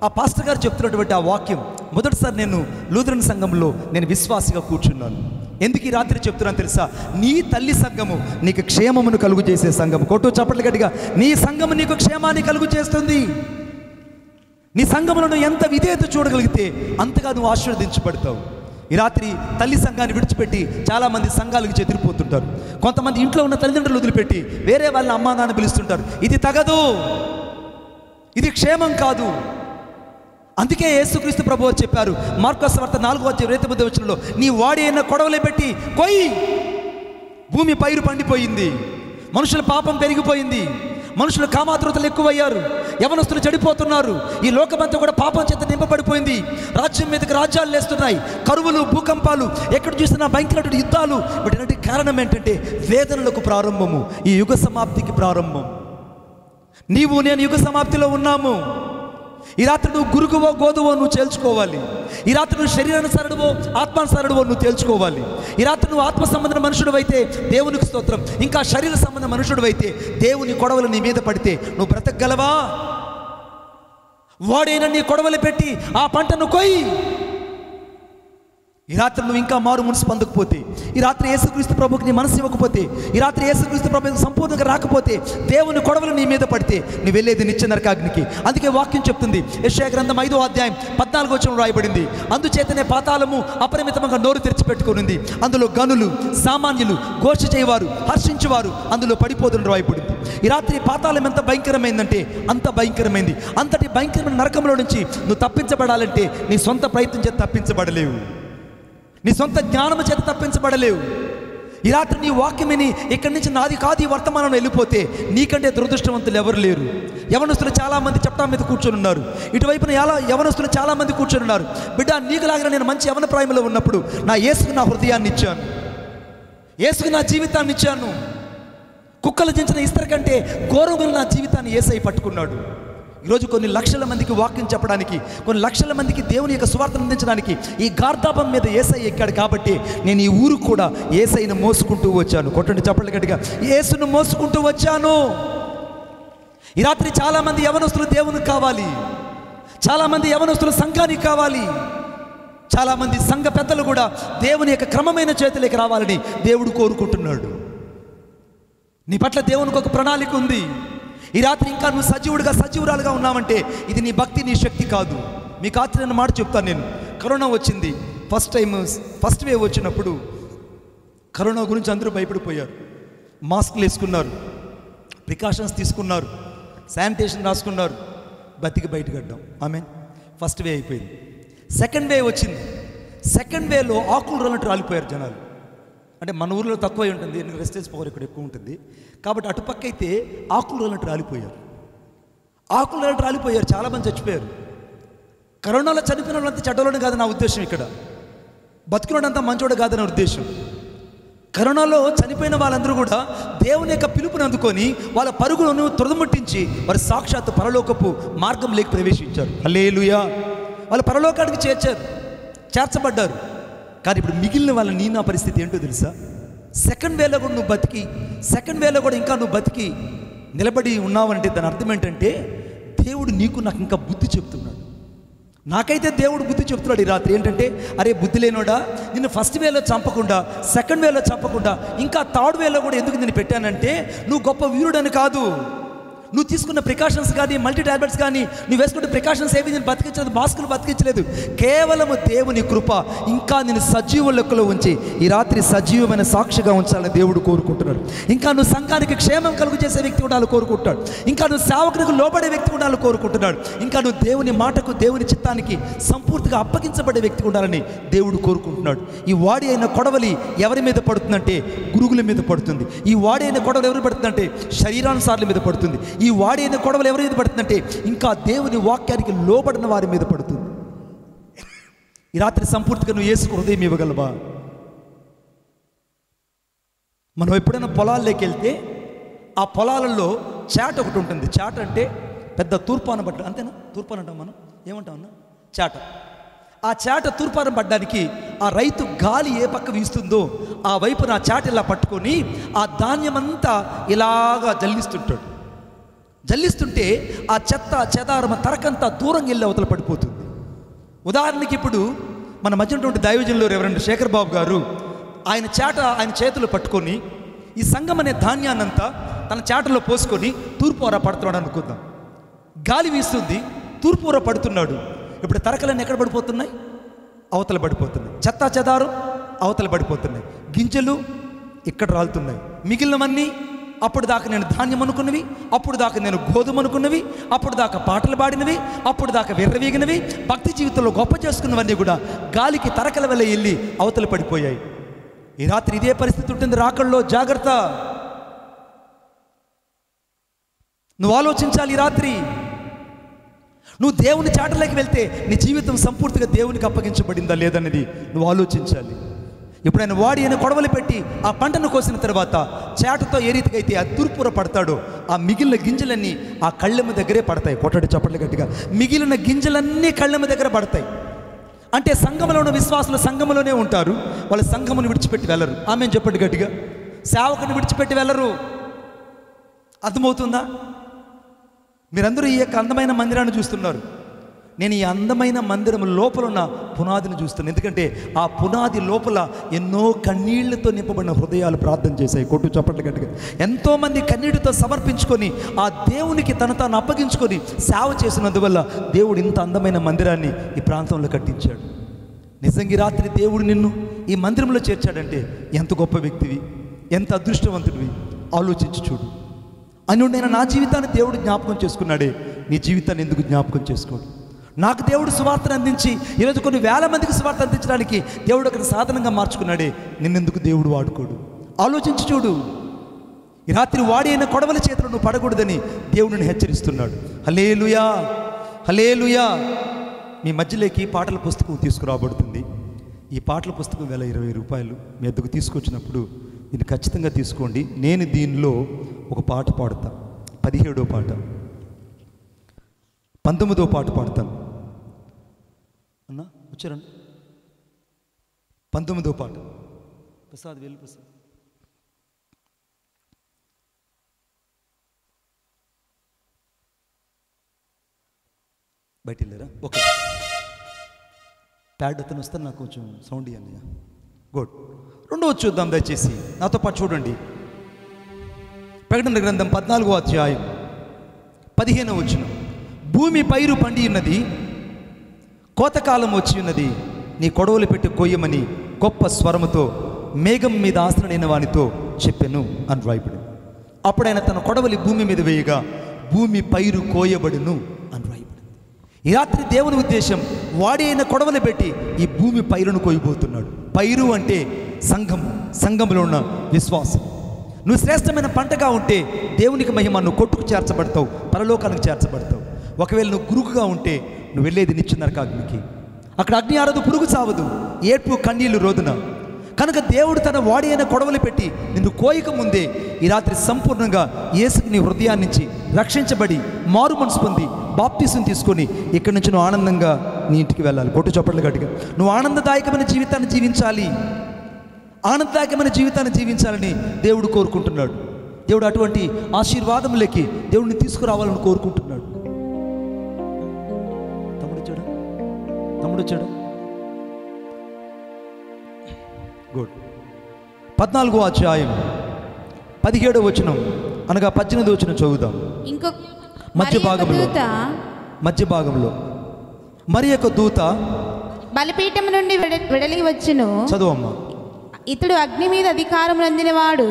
ఆ పాస్టర్ గారు చెప్తున్నటువంటి ఆ వాక్యం మొదటిసారి నేను లూథరన్ సంఘంలో నేను విశ్వాసిగా కూర్చున్నాను. ఎందుకు ఈ రాత్రి చెప్తున్నాను తెలుసా? నీ తల్లి సంఘము నీకు క్షేమమును కలుగు చేసే సంఘం. కొట్టు చప్పట్లు గట్టిగా. నీ సంఘము నీకు క్షేమాన్ని కలుగు చేస్తుంది. నీ సంఘములను ఎంత విధేయత చూడగలిగితే అంతగా నువ్వు ఆశీర్వదించబడతావు. ఈ రాత్రి తల్లి సంఘాన్ని విడిచిపెట్టి చాలామంది సంఘాలకు చెదిరిపోతుంటారు. కొంతమంది ఇంట్లో ఉన్న తల్లిదండ్రులు వదిలిపెట్టి వేరే వాళ్ళ అమ్మా నాన్న పిలుస్తుంటారు. ఇది తగదు, ఇది క్షేమం కాదు. అందుకే యేసుక్రీస్తు ప్రభువు చెప్పారు మార్కు సువార్త 4:28 నీ వాడి అయిన కొడవలే పెట్టి కొయ్యి. భూమి పైరు పండిపోయింది, మనుషుల పాపం పెరిగిపోయింది, మనుషులు కామాతృతలు ఎక్కువయ్యారు, యవనస్తులు చెడిపోతున్నారు, ఈ లోకమంతా కూడా పాపం చేత నింపబడిపోయింది, రాజ్యం మీదకి రాజ్యాలు లేస్తున్నాయి, కరువులు భూకంపాలు, ఎక్కడ చూసినా భయంకరమైన యుద్ధాలు. వీటి కారణం ఏంటంటే వేదనలకు ప్రారంభము, ఈ యుగ సమాప్తికి ప్రారంభం. నీవు నేను యుగ సమాప్తిలో ఉన్నాము. ఈ రాత్రి నువ్వు గురుగువో గోధువో నువ్వు తేల్చుకోవాలి. ఈ రాత్రి నువ్వు శరీరానుసారుడువో ఆత్మానుసారుడువో నువ్వు తేల్చుకోవాలి. ఈ రాత్రి నువ్వు ఆత్మ సంబంధ మనుషుడు అయితే దేవునికి స్తోత్రం, ఇంకా శరీర సంబంధ మనుషుడు అయితే దేవుని కొడవలు నీ మీద పడితే నువ్వు బ్రతకగలవా? వాడైనా నీ కొడవలు పెట్టి ఆ పంటను కొయ్యి. ఈ రాత్రి నువ్వు ఇంకా మారు మనసు పొందకపోతే, ఈ రాత్రి యేసుక్రీస్తు ప్రభుకి నీ మనసు ఇవ్వకపోతే, ఈ రాత్రి యేసుక్రీస్తు ప్రభుకి సంపూర్ణంగా రాకపోతే, దేవుని కొడవలు నీ మీద పడితే నువ్వు వెళ్ళేది నిత్య నరకాగ్నికి. అందుకే వాక్యం చెప్తుంది, యెషయా గ్రంథం 5వ అధ్యాయం 14వ వచనం రాయబడింది, అందుచేతనే పాతాళము అపరిమితంగా నోరు తెరిచిపెట్టుకునింది, అందులో గనులు సామాన్యులు ఘోష చేయవారు హర్షించేవారు అందులో పడిపోతున్న రాయబడింది. ఈ రాత్రి పాతాళం ఎంత భయంకరమైందంటే అంత భయంకరమైంది. అంతటి భయంకరమైన నరకంలో నుంచి నువ్వు తప్పించబడాలంటే నీ సొంత ప్రయత్నం చేత తప్పించబడలేవు, నీ సొంత జ్ఞానము చేత తప్పించబడలేవు. ఈ రాత్రి నీ వాక్యమని ఇక్కడి నుంచి నాది కాదు ఈ వర్తమానం వెళ్ళిపోతే నీకంటే దురదృష్టవంతులు ఎవరు లేరు. యవనస్తులు చాలామంది చట్టా మీద కూర్చొని ఉన్నారు, ఇటువైపున యవనస్తులు చాలామంది కూర్చొని ఉన్నారు. బిడ్డ, నీకులాగిన నేను మంచి యవన ప్రాయంలో ఉన్నప్పుడు నా యేసుకు నా హృదయాన్ని ఇచ్చాను, యేసుకు నా జీవితాన్ని ఇచ్చాను. కుక్కలు దించిన ఇస్తర కంటే ఘోరంగా నా జీవితాన్ని యేసయ్య పట్టుకున్నాడు. ఈరోజు కొన్ని లక్షల మందికి వాక్యం చెప్పడానికి, కొన్ని లక్షల మందికి దేవుని యొక్క సువార్తను అందించడానికి ఈ గార్ధాపం మీద యేసయ్య ఎక్కాడు. కాబట్టి నేను ఈ ఊరు కూడా యేసయ్యను మోసుకుంటూ వచ్చాను. కొట్టండి చప్పట్లు గట్టిగా, యేసును మోసుకుంటూ వచ్చాను. ఈ రాత్రి చాలామంది యవనస్తులు దేవునికి కావాలి, చాలామంది యవనస్తులు సంఘానికి కావాలి, చాలామంది సంఘ పెద్దలు కూడా దేవుని యొక్క క్రమమైన చేతులకు రావాలని దేవుడు కోరుకుంటున్నాడు. నీ పట్ల దేవునికి ఒక ప్రణాళిక ఉంది. ఈ రాత్రి ఇంకా నువ్వు సజీవుడిగా సజీవురాలుగా ఉన్నావంటే ఇది నీ భక్తి, నీ శక్తి కాదు. మీకు ఆశ్చర్యమైన మాట చెప్తాను నేను. కరోనా వచ్చింది, ఫస్ట్ వేవ్ వచ్చినప్పుడు కరోనా గురించి అందరూ భయపడిపోయారు. మాస్కులు వేసుకున్నారు, ప్రికాషన్స్ తీసుకున్నారు, శానిటేషన్ రాసుకున్నారు, బతికి బయటకడ్డాం. ఆమెన్. ఫస్ట్ వే అయిపోయింది. సెకండ్ వేవ్ వచ్చింది. సెకండ్ వేలో ఆకులు రాలినట్టు రాలిపోయారు జనాలు. అంటే మన ఊరిలో తక్కువ ఉంటుంది, రెసిస్టెన్స్ పవర్ ఇక్కడ ఎక్కువ ఉంటుంది కాబట్టి అటుపక్క అయితే ఆకులు రాలినట్టు రాలిపోయారు. ఆకులు రాలినట్టు రాలిపోయారు, చాలామంది చచ్చిపోయారు. కరోనాలో చనిపోయిన వాళ్ళంతా చెడ్డలోనే కాదు నా ఉద్దేశం, ఇక్కడ బతికినోడంతా మంచోడు కాదని ఉద్దేశం. కరోనాలో చనిపోయిన వాళ్ళందరూ కూడా దేవుని యొక్క పిలుపుని అందుకొని వాళ్ళ పరుగులను తుదముట్టించి వారు సాక్షాత్తు పరలోకపు మార్గంలోకి ప్రవేశించారు. హల్లెలూయా. వాళ్ళు పరలోకానికి చేర్చబడ్డారు. కానీ ఇప్పుడు మిగిలిన వాళ్ళ నీ నా పరిస్థితి ఏంటో తెలుసా? సెకండ్ వేలో కూడా నువ్వు బతికి, సెకండ్ వేలో కూడా ఇంకా నువ్వు బతికి నిలబడి ఉన్నావంటే దాని అర్థం ఏంటంటే దేవుడు నీకు నాకు ఇంకా బుద్ధి చెప్తున్నాడు. నాకైతే దేవుడు బుద్ధి చెప్తున్నాడు ఈ రాత్రి. ఏంటంటే, అరే బుద్ధి లేనోడా, నిన్ను ఫస్ట్ వేలో చంపకుండా, సెకండ్ వేలో చంపకుండా, ఇంకా థర్డ్ వేలో కూడా ఎందుకు నేను పెట్టానంటే నువ్వు గొప్ప వీరుడని కాదు, నువ్వు తీసుకున్న ప్రికాషన్స్ కానీ మల్టీ టాబ్లెట్స్ కానీ నువ్వు వేసుకుంటే ప్రికాషన్స్ ఏవి నేను బతికించలేదు, మాస్కులు బతికించలేదు. కేవలము దేవుని కృప ఇంకా నేను సజీవ లెక్కలో ఉంచి ఈ రాత్రి సజీవమైన సాక్షిగా ఉంచాలని దేవుడు కోరుకుంటున్నాడు. ఇంకా నువ్వు సంఘానికి క్షేమం కలుగు చేసే వ్యక్తి ఉండాలని కోరుకుంటాడు. ఇంకా నువ్వు సేవకునికి లోబడే వ్యక్తి ఉండాలని కోరుకుంటున్నాడు. ఇంకా నువ్వు దేవుని మాటకు, దేవుని చిత్తానికి సంపూర్తిగా అప్పగించబడే వ్యక్తి ఉండాలని దేవుడు కోరుకుంటున్నాడు. ఈ వాడి అయిన కొడవలి ఎవరి మీద పడుతుందంటే గురుగుల మీద పడుతుంది. ఈ వాడి అయిన కొడవలి ఎవరి పడుతుందంటే శరీరానుసారుల మీద పడుతుంది. ఈ వాడైన కొడవలు ఎవరి మీద పడుతుందంటే ఇంకా దేవుని వాక్యానికి లోబడిన వారి మీద పడుతుంది. ఈ రాత్రి సంపూర్తిగా నువ్వు యేసుకు హృదయం ఇవ్వగలవా? మనం ఎప్పుడైనా పొలాల్లోకి వెళ్తే ఆ పొలాలలో చాట ఒకటి ఉంటుంది. చాట అంటే పెద్ద తూర్పాన పడ్డ, అంతేనా? తూర్పాన అంటాం మనం, ఏమంటాం అన్న? చాట. ఆ చాట తూర్పాన పడ్డానికి ఆ రైతు గాలి ఏ పక్క వీస్తుందో ఆ వైపున ఆ చాట ఇలా పట్టుకొని ఆ ధాన్యమంతా ఇలాగా జల్లిస్తుంటే ఆ చెత్త చెదారం తరకంతా దూరం వెళ్ళి అవతల పడిపోతుంది. ఉదాహరణకి ఇప్పుడు మన మధ్య ఉన్నటువంటి దైవజనులు రెవరెండ్ శేఖర్ బాబు గారు ఆయన చేతులు పట్టుకొని ఈ సంఘం అనే ధాన్యాన్నంతా తన చాటలో పోసుకొని తూర్పుర పడుతున్నాడు అనుకుందాం. గాలి వీస్తుంది, తూర్పుర పడుతున్నాడు. ఇప్పుడు తరకలన్నీ ఎక్కడ పడిపోతున్నాయి? అవతల పడిపోతున్నాయి. చెత్త చెదారం అవతల పడిపోతున్నాయి. గింజలు ఇక్కడ రాలుతున్నాయి. మిగిలినవన్నీ అప్పుడు దాకా నేను ధాన్యం అనుకున్నవి, అప్పుడు దాకా నేను గోధుమ అనుకున్నవి, అప్పుడు దాకా పాటలు పాడినవి, అప్పుడు దాకా విర్రవీగినవి, భక్తి జీవితంలో గొప్ప చేసుకున్నవన్నీ కూడా గాలికి తరకల వల్ల వెళ్ళి అవతల పడిపోయాయి. ఈ రాత్రి ఇదే పరిస్థితి ఉంటుంది రాకల్లో. జాగ్రత్త. నువ్వు ఆలోచించాలి. ఈ రాత్రి నువ్వు దేవుని చాటలోకి వెళ్తే నీ జీవితం సంపూర్తిగా దేవునికి అప్పగించబడిందా లేదన్నది నువ్వు ఆలోచించాలి. ఎప్పుడైనా వాడి అయిన కొడవలు పెట్టి ఆ పంటను కోసిన తర్వాత చేటతో ఏ రీతిగా అయితే ఆ తూర్పుర పడతాడో ఆ మిగిలిన గింజలన్నీ ఆ కళ్ళెమ్మ దగ్గరే పడతాయి. కొట్టడి చప్పట్లు గట్టిగా. మిగిలిన గింజలన్నీ కళ్ళెమ్మ దగ్గర పడతాయి. అంటే సంఘంలో ఉన్న విశ్వాసులు సంఘంలోనే ఉంటారు, వాళ్ళు సంఘమును విడిచిపెట్టి వెళ్ళరు. ఆమెను చెప్పండి గట్టిగా. సేవకుని విడిచిపెట్టి వెళ్ళరు. అర్థమవుతుందా? మీరందరూ ఈ యొక్క అందమైన మందిరాన్ని చూస్తున్నారు. నేను ఈ అందమైన మందిరం లోపల ఉన్న పునాదిని చూస్తున్నాను. ఎందుకంటే ఆ పునాది లోపల ఎన్నో కన్నీళ్లతో నింపబడిన హృదయాలు ప్రార్థన చేశాయి. కొట్టు చప్పట్లు గట్టిగా. ఎంతోమంది కన్నీటితో సమర్పించుకొని ఆ దేవునికి తాను అప్పగించుకొని సేవ చేసినందువల్ల దేవుడు ఇంత అందమైన మందిరాన్ని ఈ ప్రాంతంలో కట్టించాడు. నిజంగా రాత్రి దేవుడు నిన్ను ఈ మందిరంలో చేర్చాడంటే ఎంత గొప్ప వ్యక్తివి, ఎంత అదృష్టవంతుడివి. ఆలోచించి చూడు. అనుడైన నా జీవితాన్ని దేవుడు జ్ఞాపకం చేసుకున్నాడే, నీ జీవితాన్ని ఎందుకు జ్ఞాపకం చేసుకోడు? నాకు దేవుడు సువార్తను అందించి ఈరోజు కొన్ని వేల మందికి సువార్త అందించడానికి దేవుడు అక్కడ సాధనంగా మార్చుకున్నాడే, నిన్నెందుకు దేవుడు వాడుకోడు? ఆలోచించి చూడు. ఈ రాత్రి వాడి అయిన కొడవల చేతులు నువ్వు పడకూడదని దేవుడిని హెచ్చరిస్తున్నాడు. హల్లెలూయా, హల్లెలూయా. మీ మధ్యలోకి పాటల పుస్తకం తీసుకురాబడుతుంది. ఈ పాటల పుస్తకం 20 రూపాయలు మీ వద్దకు తీసుకొచ్చినప్పుడు దీన్ని ఖచ్చితంగా తీసుకోండి. నేను దీనిలో ఒక పాట పాడతా, 17వ పాట, 19వ పాట పాడతాను. అన్నా వచ్చారండి. 19వ పాట. ప్రసాద్ వెళ్ళి ప్రసాద్. బయట వెళ్ళారా? ఓకే. ప్యాడ్ అతను వస్తే నాకు కొంచెం సౌండ్ ఇవ్వండి. గుడ్. రెండవ చూద్దాం దయచేసి, నాతో పాటు చూడండి. ప్రకటన గ్రంథం 14వ అధ్యాయం 15వ వచనం. భూమి పైరు పండి ఉన్నది, కోతకాలం వచ్చి ఉన్నది, నీ కొడవలు పెట్టి కొయ్యమని గొప్ప స్వరముతో మేఘం మీద ఆసనైన వానితో చెప్పెను అని రాయబడి. అప్పుడైనా తన కొడవలి భూమి మీద వేయగా భూమి పైరు కోయబడును అని రాయబడి. ఈ రాత్రి దేవుని ఉద్దేశం, వాడి అయిన కొడవలు పెట్టి ఈ భూమి పైరును కోయబోతున్నాడు. పైరు అంటే సంఘం, సంఘంలో ఉన్న విశ్వాసం. నువ్వు శ్రేష్టమైన పంటగా ఉంటే దేవునికి మహిమ, నువ్వు కొట్టుకు చేర్చబడతావు, పరలోకానికి చేర్చబడతావు. ఒకవేళ నువ్వు గురుకుగా ఉంటే నువ్వు వెళ్ళేది నిత్య నరకాగ్నికి. అక్కడ అగ్ని ఆరదు, పురుగు చావదు, ఏడ్పు కన్నీళ్లు రోదున. కనుక దేవుడు తన వాడి అయిన కొడవలు పెట్టి నిన్ను కోయక ముందే ఈ రాత్రి సంపూర్ణంగా యేసుకి నీ హృదయాన్ని నుంచి రక్షించబడి మారు మనసు పొంది బాప్తిసం తీసుకొని ఇక్కడి నుంచి నువ్వు ఆనందంగా నీ ఇంటికి వెళ్ళాలి. కొట్టు చప్పట్లు గట్టిగా. నువ్వు ఆనందదాయకమైన జీవితాన్ని జీవించాలి, ఆనందదాయకమైన జీవితాన్ని జీవించాలని దేవుడు కోరుకుంటున్నాడు. దేవుడు అటువంటి ఆశీర్వాదములకి దేవుడిని తీసుకురావాలని కోరుకుంటున్నాడు. తమ్ముడు వచ్చాడు. గుడ్. 14వ అధ్యాయం 17వ వచనం అనగా 18వ వచనం చదువుదాం. మధ్య భాగంలో మరి యొక్క దూత బలిపీఠం నుండి వెడలి వచ్చును. చదువమ్మా. ఇతడు అగ్ని మీద అధికారం నొందినవాడు,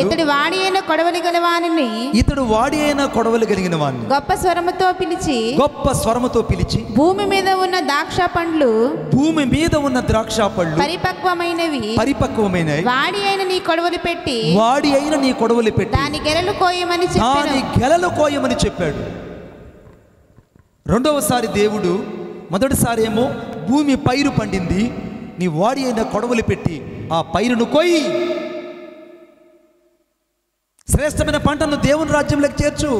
ఇతడు వాడి అయిన కొడవలి కలిగిన వాడిని గొప్ప స్వరముతో పిలిచి భూమి మీద ఉన్న ద్రాక్ష పండ్లు పరిపక్వమైనవి వాడి అయిన నీ కొడవలి పెట్టి దాని గెలలు కోయమని చెప్పాడు. రెండవసారి దేవుడు, మొదటిసారి ఏమో భూమి పైరు పండింది, నీ వాడి అయిన కొడవలి పెట్టి ఆ పైరును కోయి శ్రేష్టమైన పంటను దేవుని రాజ్యంలోకి చేర్చు.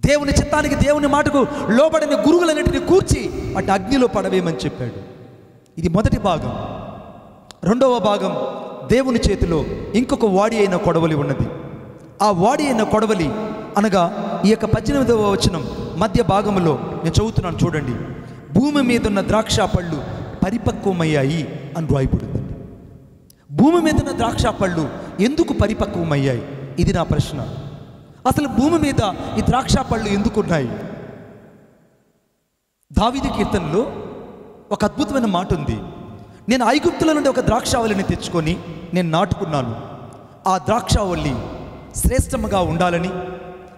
దేవుని చిత్తానికి, దేవుని మాటకు లోబడిన గురువులన్నింటినీ కూర్చి అటు అగ్నిలో పడవేయమని చెప్పాడు. ఇది మొదటి భాగం. రెండవ భాగం, దేవుని చేతిలో ఇంకొక వాడి అయిన కొడవలి ఉన్నది. ఆ వాడి అయిన కొడవలి అనగా ఈ యొక్క 18వ వచనం మధ్య భాగంలో నేను చదువుతున్నాను చూడండి. భూమి మీద ఉన్న ద్రాక్ష పళ్ళు పరిపక్వమయ్యాయి అని రాయబడిందండి. భూమి మీద ఉన్న ద్రాక్ష పళ్ళు ఎందుకు పరిపక్వమయ్యాయి? ఇది నా ప్రశ్న. అసలు భూమి మీద ఈ ద్రాక్ష పళ్ళు ఎందుకున్నాయి? దావీదు కీర్తనలో ఒక అద్భుతమైన మాట ఉంది. నేను ఐగుప్తుల నుండి ఒక ద్రాక్షావళిని తెచ్చుకొని నేను నాటుకున్నాను. ఆ ద్రాక్షావళి శ్రేష్టముగా ఉండాలని,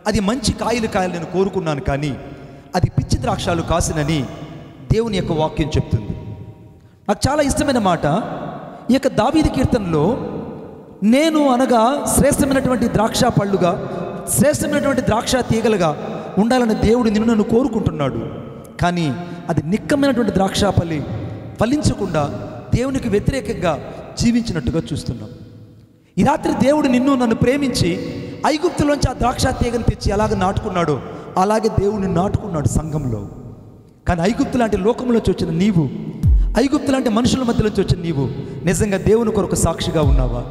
అది మంచి కాయలు నేను కోరుకున్నాను, కానీ అది పిచ్చి ద్రాక్షాలు కాసినని దేవుని యొక్క వాక్యం చెప్తుంది. నాకు చాలా ఇష్టమైన మాట. ఈ యొక్క దావీదు కీర్తనలో నేను అనగా శ్రేష్టమైనటువంటి ద్రాక్ష పళ్ళుగా, శ్రేష్టమైనటువంటి ద్రాక్ష తీగలుగా ఉండాలని దేవుడు నన్ను కోరుకుంటున్నాడు. కానీ అది నిక్కమైనటువంటి ద్రాక్ష ఫలించకుండా దేవునికి వ్యతిరేకంగా జీవించినట్టుగా చూస్తున్నాం. ఈ రాత్రి దేవుడు నిన్ను నన్ను ప్రేమించి ఐగుప్తులోంచి ఆ ద్రాక్ష తీగను తెచ్చి ఎలాగ నాటుకున్నాడో అలాగే దేవుడిని నాటుకున్నాడు సంఘంలో. కానీ ఐగుప్తు లాంటి లోకంలోంచి వచ్చిన నీవు, ఐగుప్తు లాంటి మనుషుల మధ్యలోంచి వచ్చిన నీవు నిజంగా దేవుని కొరకు సాక్షిగా ఉన్నావా?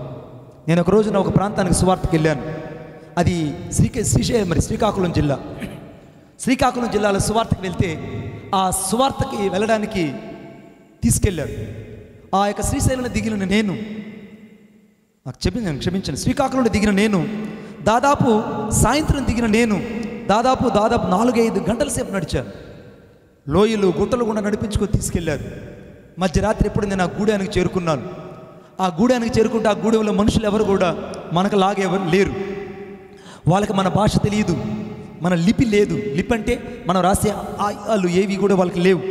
నేను ఒక రోజున ఒక ప్రాంతానికి సువార్తకి వెళ్ళాను. అది శ్రీకాకుళం జిల్లా. శ్రీకాకుళం జిల్లాలో సువార్తకి వెళ్తే ఆ సువార్తకి వెళ్ళడానికి తీసుకెళ్ళారు. ఆ యొక్క శ్రీశైలంలో దిగిన నేను, నాకు క్షమించండి, శ్రీకాకుళంలో దిగిన నేను దాదాపు సాయంత్రం దిగిన నేను దాదాపు 4-5 గంటల సేపు నడిచాను. లోయలు గుట్టలు గుండా నడిపించుకొని తీసుకెళ్లారు. మధ్యరాత్రి ఎప్పుడు నేను ఆ గూడానికి చేరుకున్నాను. ఆ గూడానికి చేరుకుంటే ఆ గూడెంలో మనుషులు ఎవరు కూడా మనకు లాగే ఎవరు లేరు. వాళ్ళకి మన భాష తెలియదు, మన లిపి లేదు. లిపి అంటే మనం రాసే ఆలు ఏవి కూడా వాళ్ళకి లేవు.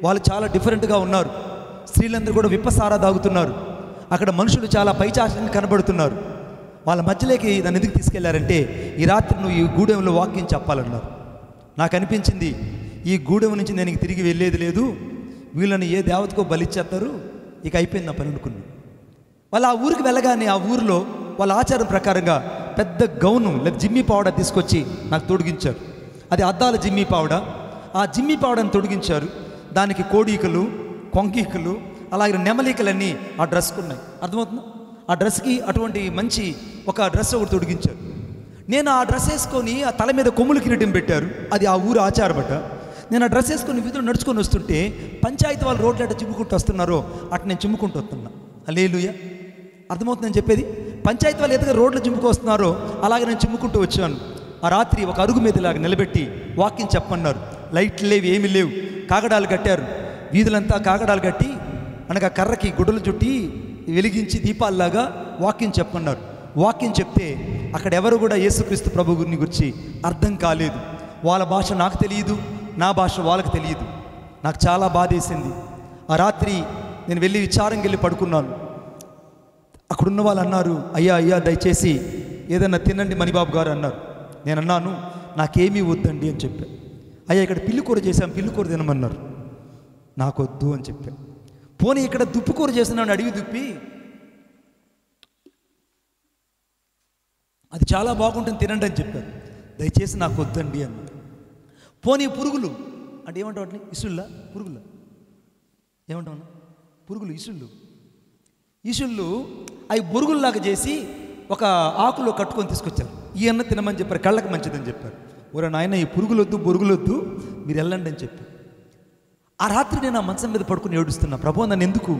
వాళ్ళు చాలా డిఫరెంట్గా ఉన్నారు. స్త్రీలందరూ కూడా విప్పసారా తాగుతున్నారు. అక్కడ మనుషులు చాలా పైచాసంగా కనబడుతున్నారు. వాళ్ళ మధ్యలోకి దాన్ని ఎందుకు తీసుకెళ్లారంటే, ఈ రాత్రి నువ్వు ఈ గూడెంలో వాక్యం చెప్పాలన్నారు. నాకు అనిపించింది, ఈ గూడెం నుంచి నేను తిరిగి వెళ్ళేది లేదు, వీళ్ళని ఏ దేవతకో బలిచ్చేస్తారు, ఇక అయిపోయింది నా పని అనుకున్నాను. వాళ్ళు ఆ ఊరికి వెళ్ళగానే ఆ ఊరిలో వాళ్ళ ఆచారం ప్రకారంగా పెద్ద గౌను లేదా జిమ్మి పావడ తీసుకొచ్చి నాకు తొడిగించారు. అది అద్దాల జిమ్మి పావడ. ఆ జిమ్మి పావడని తొడిగించారు. దానికి కోడీకలు, కొంకీకలు, అలాగే నెమలికలన్నీ ఆ డ్రెస్కు ఉన్నాయి. అర్థమవుతుందా? ఆ డ్రెస్కి అటువంటి మంచి ఒక డ్రెస్ ఒకటి తొడిగించారు. నేను ఆ డ్రెస్ వేసుకొని ఆ తల మీద కొమ్ములు కిరీటం పెట్టారు. అది ఆ ఊరు ఆచారమట. నేను ఆ డ్రెస్ వేసుకొని వీధులు నడుచుకొని వస్తుంటే పంచాయతీ వాళ్ళు రోడ్లు అట్లా చిమ్ముకుంటూ వస్తున్నారో అటు నేను చిమ్ముకుంటూ వస్తున్నా. హల్లెలూయా. అర్థమవుతుందని చెప్పేది. పంచాయతీ వాళ్ళు ఎదుగా రోడ్లు చిమ్ముకు వస్తున్నారో అలాగే నేను చిమ్ముకుంటూ వచ్చాను. ఆ రాత్రి ఒక అరుగు మీద ఇలాగ నిలబెట్టి వాక్యం చెప్పమన్నారు. లైట్లు లేవు, ఏమీ లేవు. కాగడాలు కట్టారు. వీధులంతా కాగడాలు కట్టి అనగా కర్రకి గుడ్డలు చుట్టి వెలిగించి దీపాల్లాగా వాక్యం చెప్పమన్నారు. వాక్యం చెప్తే అక్కడ ఎవరు కూడా యేసుక్రీస్తు ప్రభు గురించి అర్థం కాలేదు. వాళ్ళ భాష నాకు తెలియదు, నా భాష వాళ్ళకి తెలియదు. నాకు చాలా బాధేసింది. ఆ రాత్రి నేను వెళ్ళి విచారంగా వెళ్ళి పడుకున్నాను. అక్కడున్న వాళ్ళు అన్నారు, అయ్యా దయచేసి ఏదన్నా తినండి మణిబాబు గారు అన్నారు. నేను అన్నాను, నాకేమీ వద్దండి అని చెప్పాను. అయ్యా ఇక్కడ పిల్లికూర చేశాం, పిల్లికూర తినమన్నారు. నాకొద్దు అని చెప్పాను. పోనీ ఇక్కడ దుప్పుకూర చేస్తున్నాను, అడిగి దుప్పి, అది చాలా బాగుంటుంది తినండి అని చెప్పారు. దయచేసి నాకు వద్దండి అన్న. పోనీ పురుగులు అంటే ఏమంటావు వాటిని? ఇసుళ్ళ పురుగుల ఏమంటావు? పురుగులు ఇసుళ్ళు అవి బొరుగుల్లాగా చేసి ఒక ఆకులో కట్టుకొని తీసుకొచ్చారు. ఈ అన్న తినమని చెప్పారు, కళ్ళకి మంచిదని చెప్పారు. ఓరే నాయన, ఈ పురుగులొద్దు బొరుగులొద్దు, మీరు వెళ్ళండి అని చెప్పారు. ఆ రాత్రి నేను ఆ మంచం మీద పడుకుని ఏడుస్తున్నా. ప్రభు, నన్ను ఎందుకు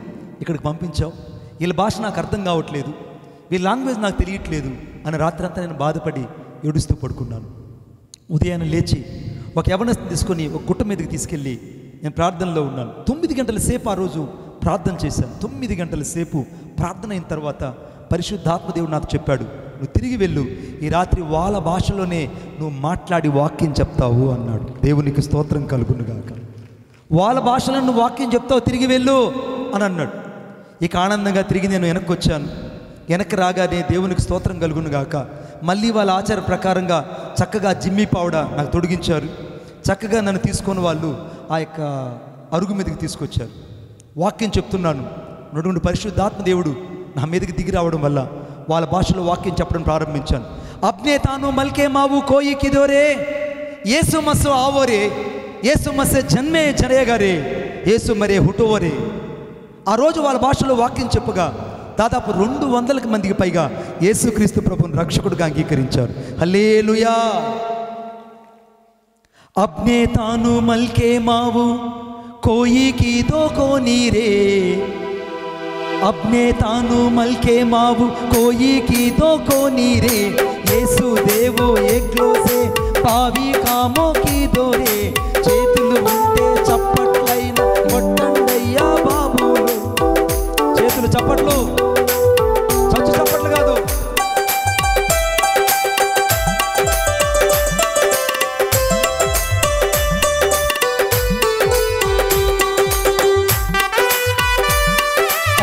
ఇక్కడికి పంపించావు? వీళ్ళ భాష నాకు అర్థం కావట్లేదు, వీళ్ళ లాంగ్వేజ్ నాకు తెలియట్లేదు అని రాత్రి అంతా నేను బాధపడి ఏడుస్తూ పడుకున్నాను. ఉదయాన్నే లేచి ఒక యవనస్తుని తీసుకొని ఒక గుట్ట మీదకి తీసుకెళ్ళి నేను ప్రార్థనలో ఉన్నాను. 9 గంటల సేపు ఆ రోజు ప్రార్థన చేశాను. 9 గంటల సేపు ప్రార్థన అయిన తర్వాత పరిశుద్ధాత్మదేవుడు నాకు చెప్పాడు, నువ్వు తిరిగి వెళ్ళు, ఈ రాత్రి వాళ్ళ భాషలోనే నువ్వు మాట్లాడి వాక్యం చెప్తావు అన్నాడు. దేవునికి స్తోత్రం కలుగునుగాక. వాళ్ళ భాషలో నువ్వు వాక్యం చెప్తావు, తిరిగి వెళ్ళు అని అన్నాడు. ఇక ఆనందంగా తిరిగి నేను వెనక్కి వచ్చాను. వెనక్కి రాగానే దేవునికి స్తోత్రం కలుగునుగాక, మళ్ళీ వాళ్ళ ఆచార ప్రకారంగా చక్కగా జిమ్మి పావడ నాకు తొడిగించారు. చక్కగా నన్ను తీసుకొని వాళ్ళు ఆ యొక్క అరుగు మీదకి తీసుకొచ్చారు. వాక్యం చెప్తున్నాను. నడుగుండు పరిశుద్ధాత్మ దేవుడు నా మీదకి దిగి రావడం వల్ల వాళ్ళ భాషలో వాక్యం చెప్పడం ప్రారంభించాను. అప్నే తాను మల్కే మావు కోయి కిదోరే ఏసు మస్సు ఆవోరే ఏసు మస్సే జన్మే జరేగారే ఏసు మరే హుటోవరే. ఆ రోజు వాళ్ళ భాషలో వాక్యం చెప్పగా దాదాపు 200 మందికి పైగా యేసుక్రీస్తు ప్రభువును రక్షకుడిగా అంగీకరించారు. హల్లెలూయా. అప్నే తాను మల్కే మావు కోయి కిదో కోనీ రే अपने तानु मल के मावु कोई की दो को नीरे येसु देवो एकलो से पावी कामो की दोरे చేతులు ఉంటే చప్పట్లైన కొట్టండయ్యా బాబు. చేతులు చప్పట్లు, చచ్చు చప్పట్లు కాదు.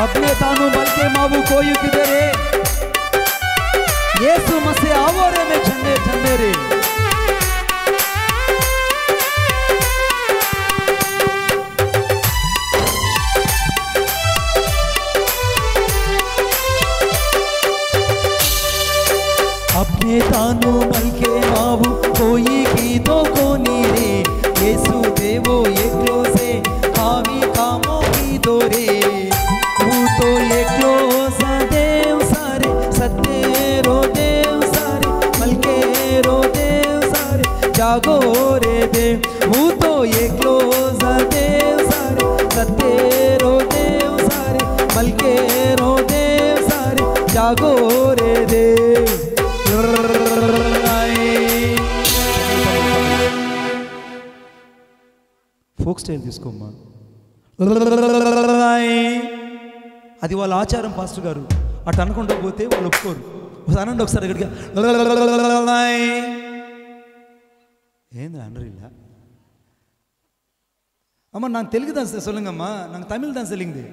अपने तानु मल के मावु कोई किधरे येसु मसे आवो रे में झंडे झंडे रे. ये क्लोज देव सारे सत्ते रो देव सारे मलके रो देव सारे जागो रे देव ఫోక్ స్టైల్ తీసుకోమ్మా. అది వాళ్ళ ఆచారం పాస్టర్ గారు, అటు అనుకుంటూ పోతే వాళ్ళు ఒప్పుకోరు. అనండి ఒకసారి గట్టిగా ఏంది అనరు ఇలా అమ్మ. నాకు తెలుగు தான் சொல்லுங்கம்மா, నాకు తమిళ్ தான் తెలియదు.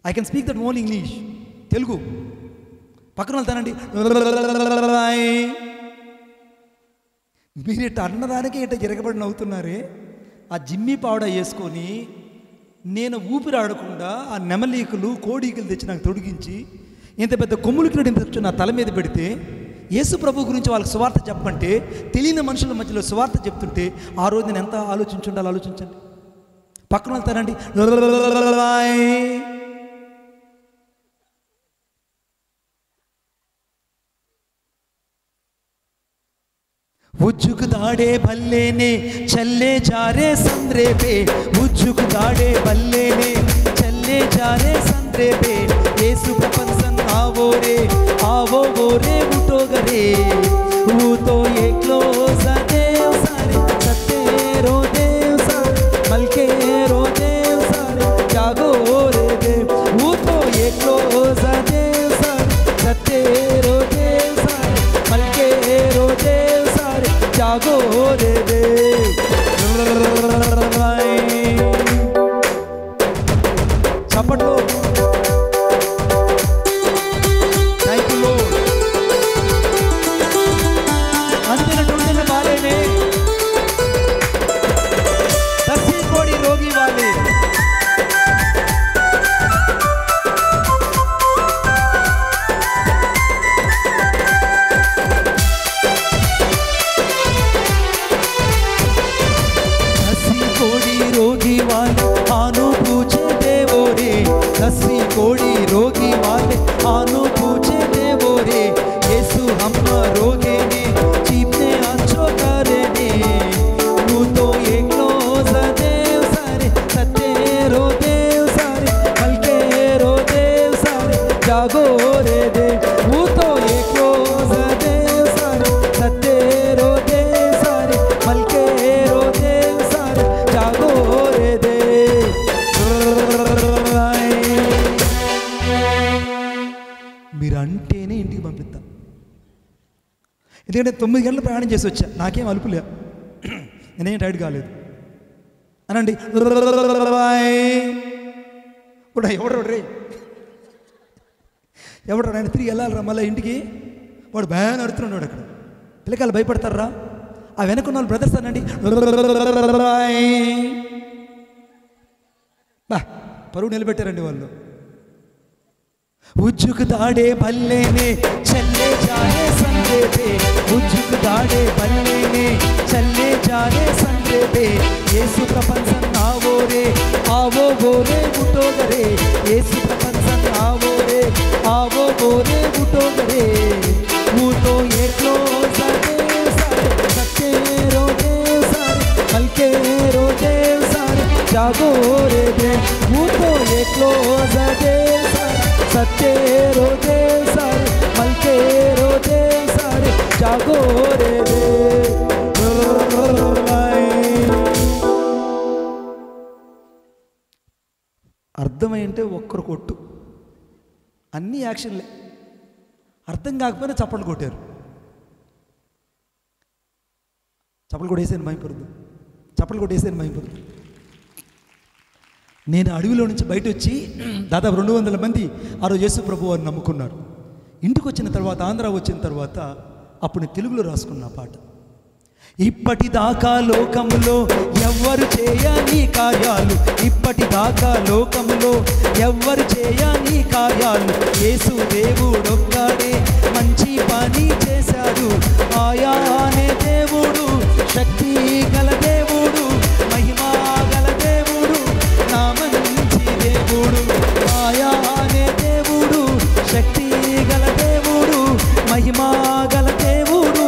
I can speak that own English Telugu. పక్కన వెళ్తానండి మీరు ఇట్ట అన్నదానికి ఇట్ట గిరగబడి నవ్వుతున్నారే. ఆ జిమ్మి పావడ వేసుకొని నేను ఊపిరి ఆడకుండా ఆ నెమలీకులు కోడీకులు తెచ్చి నాకు తొడిగించి ఇంత పెద్ద కొమ్ములు కిరీటం తెచ్చి నా తల మీద పెడితే యేసు ప్రభు గురించి వాళ్ళకి సువార్త చెప్పమంటే తెలియని మనుషుల మధ్యలో సువార్త చెప్తుంటే ఆ రోజు నేను ఎంత ఆలోచించుండాలి ఆలోచించండి. పక్కన వెళ్తానండి उज्जुक दाड़े भल्ले ने चले जा रे संद्रे पे उज्जुक दाड़े भल्ले ने चले जा रे संद्रे पे येसु प्रपंसन आवो वो रे उठो गरे वो तो ये क्लोज देव सारे सत्ते रो देव सारे मलके रो देव सारे जागो रे देव वो तो ये क्लोज देव सारे सत्ते रो देव सारे मलके रो देव जागो रे दे. चपटो थैंक यू लॉर्ड. अंतिम बालेने 10 कोड़ी रोगी वाले दसी कोड़ी रोगी वाले आनो पूछे देवो रे येसु हम रोगे ने चीपने अच्छो करे ने वो तो ये क्लोज देव सारे सत्ते रो देव सारे मलके रो देव सारे जागो रे देव वो तो ये क्लोज देव सारे सत्ते रो देव सारे मलके रो देव सारे जागो रे देव. మీరు అంటేనే ఇంటికి పంపిస్తా. ఎందుకంటే 9 గంటలు ప్రయాణం చేసి వచ్చా, నాకేం అలుపులే, నేనేం టైర్డ్ కాలేదు అనండి. ఎవడు రే ఎవడు ఆయన తిరిగి వెళ్ళాలరా మళ్ళీ ఇంటికి. వాడు భయాన్ని అడుగుతున్నాడు అక్కడ. పిల్లకాయలు భయపడతారా? ఆ వెనకున్న వాళ్ళు బ్రదర్స్ అనండి బా పరువు నిలబెట్టారండి వాళ్ళు. उज्जुक दाड़े भल्ले ने चले जाए संदे पे उज्जुक दाड़े भल्ले ने चले जाए संदे पे येसु प्रपंसन आवो वो रे उठो गरे येसु प्रपंसन आवो वो रे उठो गरे वो तो ये क्लोज देव सारे सत्ते रो देव सारे मलके रो देव सारे जागो रे देव वो तो ये क्लोज देव सारे सत्ते रो देव सारे मलके रो देव सारे जागो रे देव. అర్థమైంటే ఒక్కరు కొట్టు, అన్ని యాక్షన్లే. అర్థం కాకపోయినా చప్పట్లు కొట్టారు. చప్పట్లు కొట్టేసాను మైపరుదు, చప్పట్లు కొట్టేసాను మైపరుదు. నేను అడవిలో నుంచి బయట వచ్చి దాదాపు 200 మంది ఆ రోజు యేసు ప్రభు వారిని నమ్ముకున్నారు. ఇంటికి వచ్చిన తర్వాత, ఆంధ్ర వచ్చిన తర్వాత అప్పుడు నేను తెలుగులో రాసుకున్న పాట. ఇప్పటిదాకా లోకములో ఎవ్వరు చేయని కార్యాలు, ఇప్పటిదాకా లోకములో ఎవ్వరు చేయని కార్యాలు యేసు దేవుడొక్కడే మంచి పని చేశాడు. ఆయా అనే దేవుడు శక్తి గల దేవుడు, మహిమా గల దేవుడు, నా మంచి దేవుడు. ఆయా అనే దేవుడు శక్తి గల దేవుడు, మహిమా గల దేవుడు,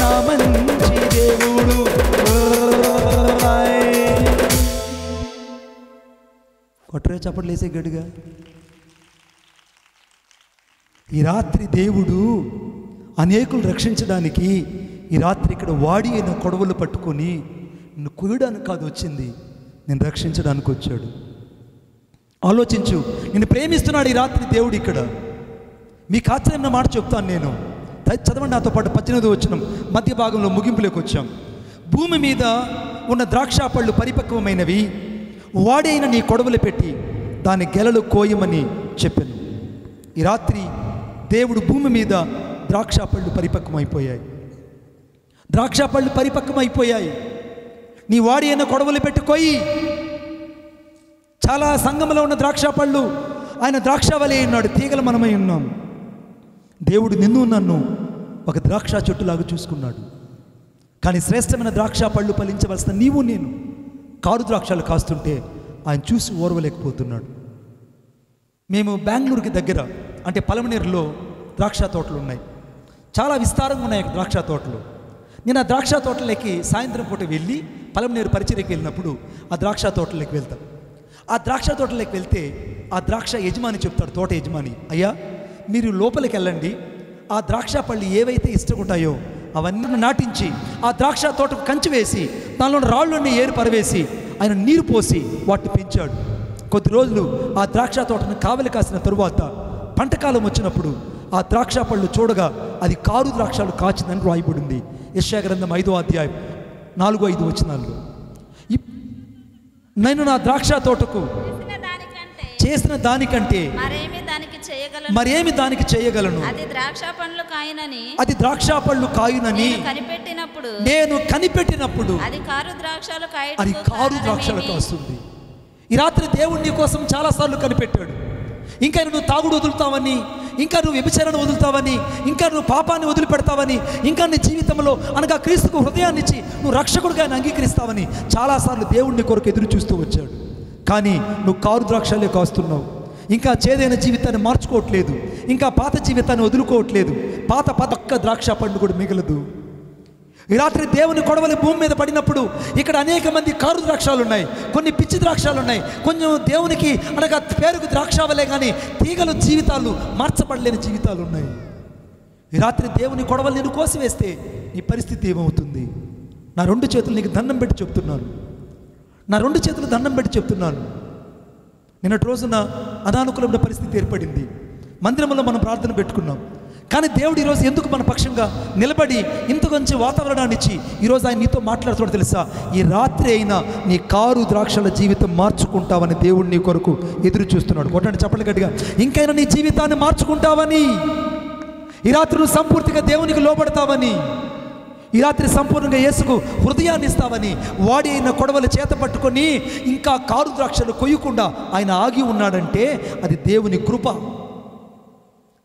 నా మంచి దేవుడు. కొట్టరే చప్పట్లు వేసే గడిగా. ఈ రాత్రి దేవుడు అనేకులు రక్షించడానికి ఈ రాత్రి ఇక్కడ వాడి అయిన కొడవలు పట్టుకొని నిన్ను కొయ్యడానికి కాదు వచ్చింది, నేను రక్షించడానికి వచ్చాడు. ఆలోచించు, నిన్ను ప్రేమిస్తున్నాడు ఈ రాత్రి దేవుడు. ఇక్కడ మీకు ఆశ్చర్యమైన మాట చెప్తాను నేను, చదవండి నాతో పాటు. 18వ వచనం మధ్య భాగంలో ముగింపులోకి వచ్చాం. భూమి మీద ఉన్న ద్రాక్ష పళ్ళు పరిపక్వమైనవి, వాడి అయిన నీ కొడవలు పెట్టి దాని గెలలు కోయమని చెప్పాను. ఈ రాత్రి దేవుడు భూమి మీద ద్రాక్ష పళ్ళు పరిపక్వమైపోయాయి. ద్రాక్ష పళ్ళు పరిపక్వమైపోయాయి. నీ వాడి అయిన కొడవలు పెట్టి కొయ్యి. చాలా సంఘంలో ఉన్న ద్రాక్ష పళ్ళు ఆయన ద్రాక్షవలే ఉన్నాడు, తీగలు మనమై ఉన్నాం. దేవుడు నిన్ను నన్ను ఒక ద్రాక్ష చెట్టులాగా చూసుకున్నాడు. కానీ శ్రేష్టమైన ద్రాక్ష పళ్ళు ఫలించవలసిన నీవు నేను కారు ద్రాక్షలు కాస్తుంటే ఆయన చూసి ఓర్వలేకపోతున్నాడు. మేము బెంగళూరుకి దగ్గర అంటే పలమనేరులో ద్రాక్ష తోటలు ఉన్నాయి. చాలా విస్తారంగా ఉన్నాయి ద్రాక్ష తోటలు. నేను ఆ ద్రాక్ష తోటలకి సాయంత్రం పూట వెళ్ళి పలమనేరు పరిచర్యకి వెళ్ళినప్పుడు ఆ ద్రాక్ష తోటలోకి వెళ్తాను. ఆ ద్రాక్ష తోటలోకి వెళ్తే ఆ ద్రాక్ష యజమాని చెప్తాడు, తోట యజమాని, అయ్యా మీరు లోపలికి వెళ్ళండి, ఆ ద్రాక్ష పళ్ళు ఏవైతే ఇష్టకుంటాయో అవన్నీ నాటించి ఆ ద్రాక్ష తోటకు కంచి వేసి దానిలో రాళ్ళని ఏరు పరవేసి ఆయన నీరు పోసి వాటిని పెంచాడు. కొద్ది రోజులు ఆ ద్రాక్ష తోటను కావలి కాసిన తరువాత పంటకాలం వచ్చినప్పుడు ఆ ద్రాక్ష పళ్ళు చూడగా అది కారు ద్రాక్షలు కాచిందని రాయబడింది. యెషయా గ్రంథం 5వ అధ్యాయం 4-5 వచనాల్లో. నేను నా ద్రాక్ష తోటకు చేసిన దానికంటే మరేమి దానికి చేయగలను, అది ద్రాక్ష పళ్ళు కాయునని నేను కనిపెట్టినప్పుడు అది కారు ద్రాక్షలు కాస్తుంది. ఈ రాత్రి దేవుడు నీ కోసం చాలాసార్లు కనిపెట్టాడు. ఇంకా నువ్వు తాగుడు వదులుతావని, ఇంకా నువ్వు వ్యభిచారాన్ని వదులుతావని, ఇంకా నువ్వు పాపాన్ని వదిలిపెడతావని, ఇంకా నీ జీవితంలో అనగా క్రీస్తుకు హృదయాన్ని ఇచ్చి నువ్వు రక్షకుడిగా ఆయన అంగీకరిస్తావని చాలాసార్లు దేవుడిని కొరకు ఎదురు చూస్తూ వచ్చాడు. కానీ నువ్వు కారు ద్రాక్షలే కాస్తున్నావు. ఇంకా చేదైన జీవితాన్ని మార్చుకోవట్లేదు, ఇంకా పాత జీవితాన్ని వదులుకోవట్లేదు. పాత పక్క ద్రాక్ష పండు కూడా మిగలదు. ఈ రాత్రి దేవుని కొడవలి భూమి మీద పడినప్పుడు ఇక్కడ అనేక మంది కారు ద్రాక్షాలు ఉన్నాయి, కొన్ని పిచ్చి ద్రాక్షాలు ఉన్నాయి, కొంచెం దేవునికి అనగా పేరుకు ద్రాక్షావలే కానీ తీగలు జీవితాలు మార్చబడలేని జీవితాలు ఉన్నాయి. ఈ రాత్రి దేవుని కొడవలు నేను కోసివేస్తే నీ పరిస్థితి ఏమవుతుంది? నా 2 చేతులు నీకు దండం పెట్టి చెప్తున్నాను, నా 2 చేతులు దండం పెట్టి చెప్తున్నాను. నిన్నటి రోజున అనానుకూలమైన పరిస్థితి ఏర్పడింది. మందిరంలో మనం ప్రార్థన పెట్టుకున్నాం, కానీ దేవుడు ఈరోజు ఎందుకు మన పక్షంగా నిలబడి ఇంత కొంచెం వాతావరణాన్ని ఇచ్చి ఈరోజు ఆయన నీతో మాట్లాడుతున్నాడు తెలుసా? ఈ రాత్రి అయినా నీ కారు ద్రాక్షల జీవితం మార్చుకుంటావని దేవుడు నీ కొరకు ఎదురు చూస్తున్నాడు. కొట్టండి చప్పట్లు గట్టిగా. ఇంకైనా నీ జీవితాన్ని మార్చుకుంటావని, ఈ రాత్రి నువ్వు సంపూర్తిగా దేవునికి లోబడతావని, ఈ రాత్రి సంపూర్ణంగా యేసుకు హృదయాన్ని ఇస్తావని, వాడి అయిన కొడవలు చేత పట్టుకొని ఇంకా కారు ద్రాక్షలు కొయ్యకుండా ఆయన ఆగి ఉన్నాడంటే అది దేవుని కృప,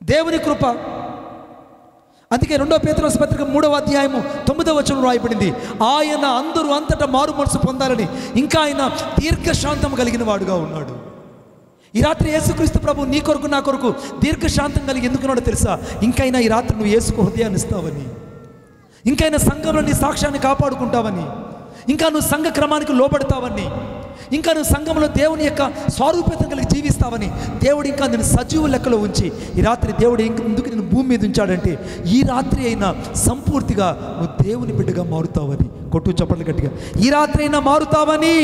దేవుని కృప. అందుకే 2వ పేతురు పత్రిక 3వ అధ్యాయము 9వ వచనం రాయబడింది, ఆయన అందరూ అంతటా మారు మనసు పొందాలని ఇంకా ఆయన దీర్ఘశాంతం కలిగిన వాడుగా ఉన్నాడు. ఈ రాత్రి యేసుక్రీస్తు ప్రభు నీ కొరకు నా కొరకు దీర్ఘశాంతం కలిగి ఎందుకున్నాడో తెలుసా? ఇంకైనా ఈ రాత్రి నువ్వు యేసుకు హృదయాన్ని ఇస్తావని, ఇంకైనా సంఘంలో నీ సాక్ష్యాన్ని కాపాడుకుంటావని, ఇంకా నువ్వు సంఘ క్రమానికి లోబడతావని, ఇంకా నువ్వు సంఘంలో దేవుని యొక్క స్వరూపతను కలిగి జీవిస్తావని దేవుడు ఇంకా నేను సజీవ లెక్కలో ఉంచి ఈ రాత్రి దేవుడు ఎందుకు నేను భూమి మీద ఉంచాడంటే ఈ రాత్రి అయినా సంపూర్తిగా నువ్వు దేవుని బిడ్డగా మారుతావని. కొట్టు చప్పట్లు గట్టిగా, ఈ రాత్రి అయినా మారుతావని.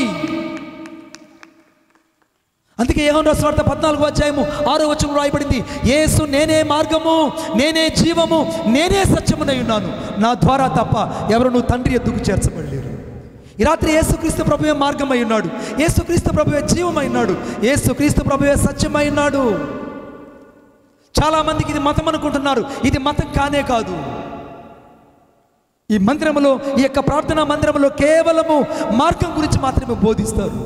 అందుకే యోహాను సువార్త 14వ అధ్యాయము 6వ వచనం రాయబడింది, యేసు నేనే మార్గము, నేనే జీవము, నేనే సత్యమునై ఉన్నాను, నా ద్వారా తప్ప ఎవరు తండ్రి ఎద్దుకు చేర్చబడలేరు. ఈ రాత్రి యేసుక్రీస్తు ప్రభువే మార్గమై ఉన్నాడు, యేసుక్రీస్తు ప్రభువే జీవమై ఉన్నాడు, యేసుక్రీస్తు ప్రభువే సత్యమై ఉన్నాడు. చాలామందికి ఇది మతం అనుకుంటున్నారు, ఇది మతం కానే కాదు. ఈ మందిరంలో, ఈ యొక్క ప్రార్థనా మందిరంలో కేవలము మార్గం గురించి మాత్రమే బోధిస్తారు.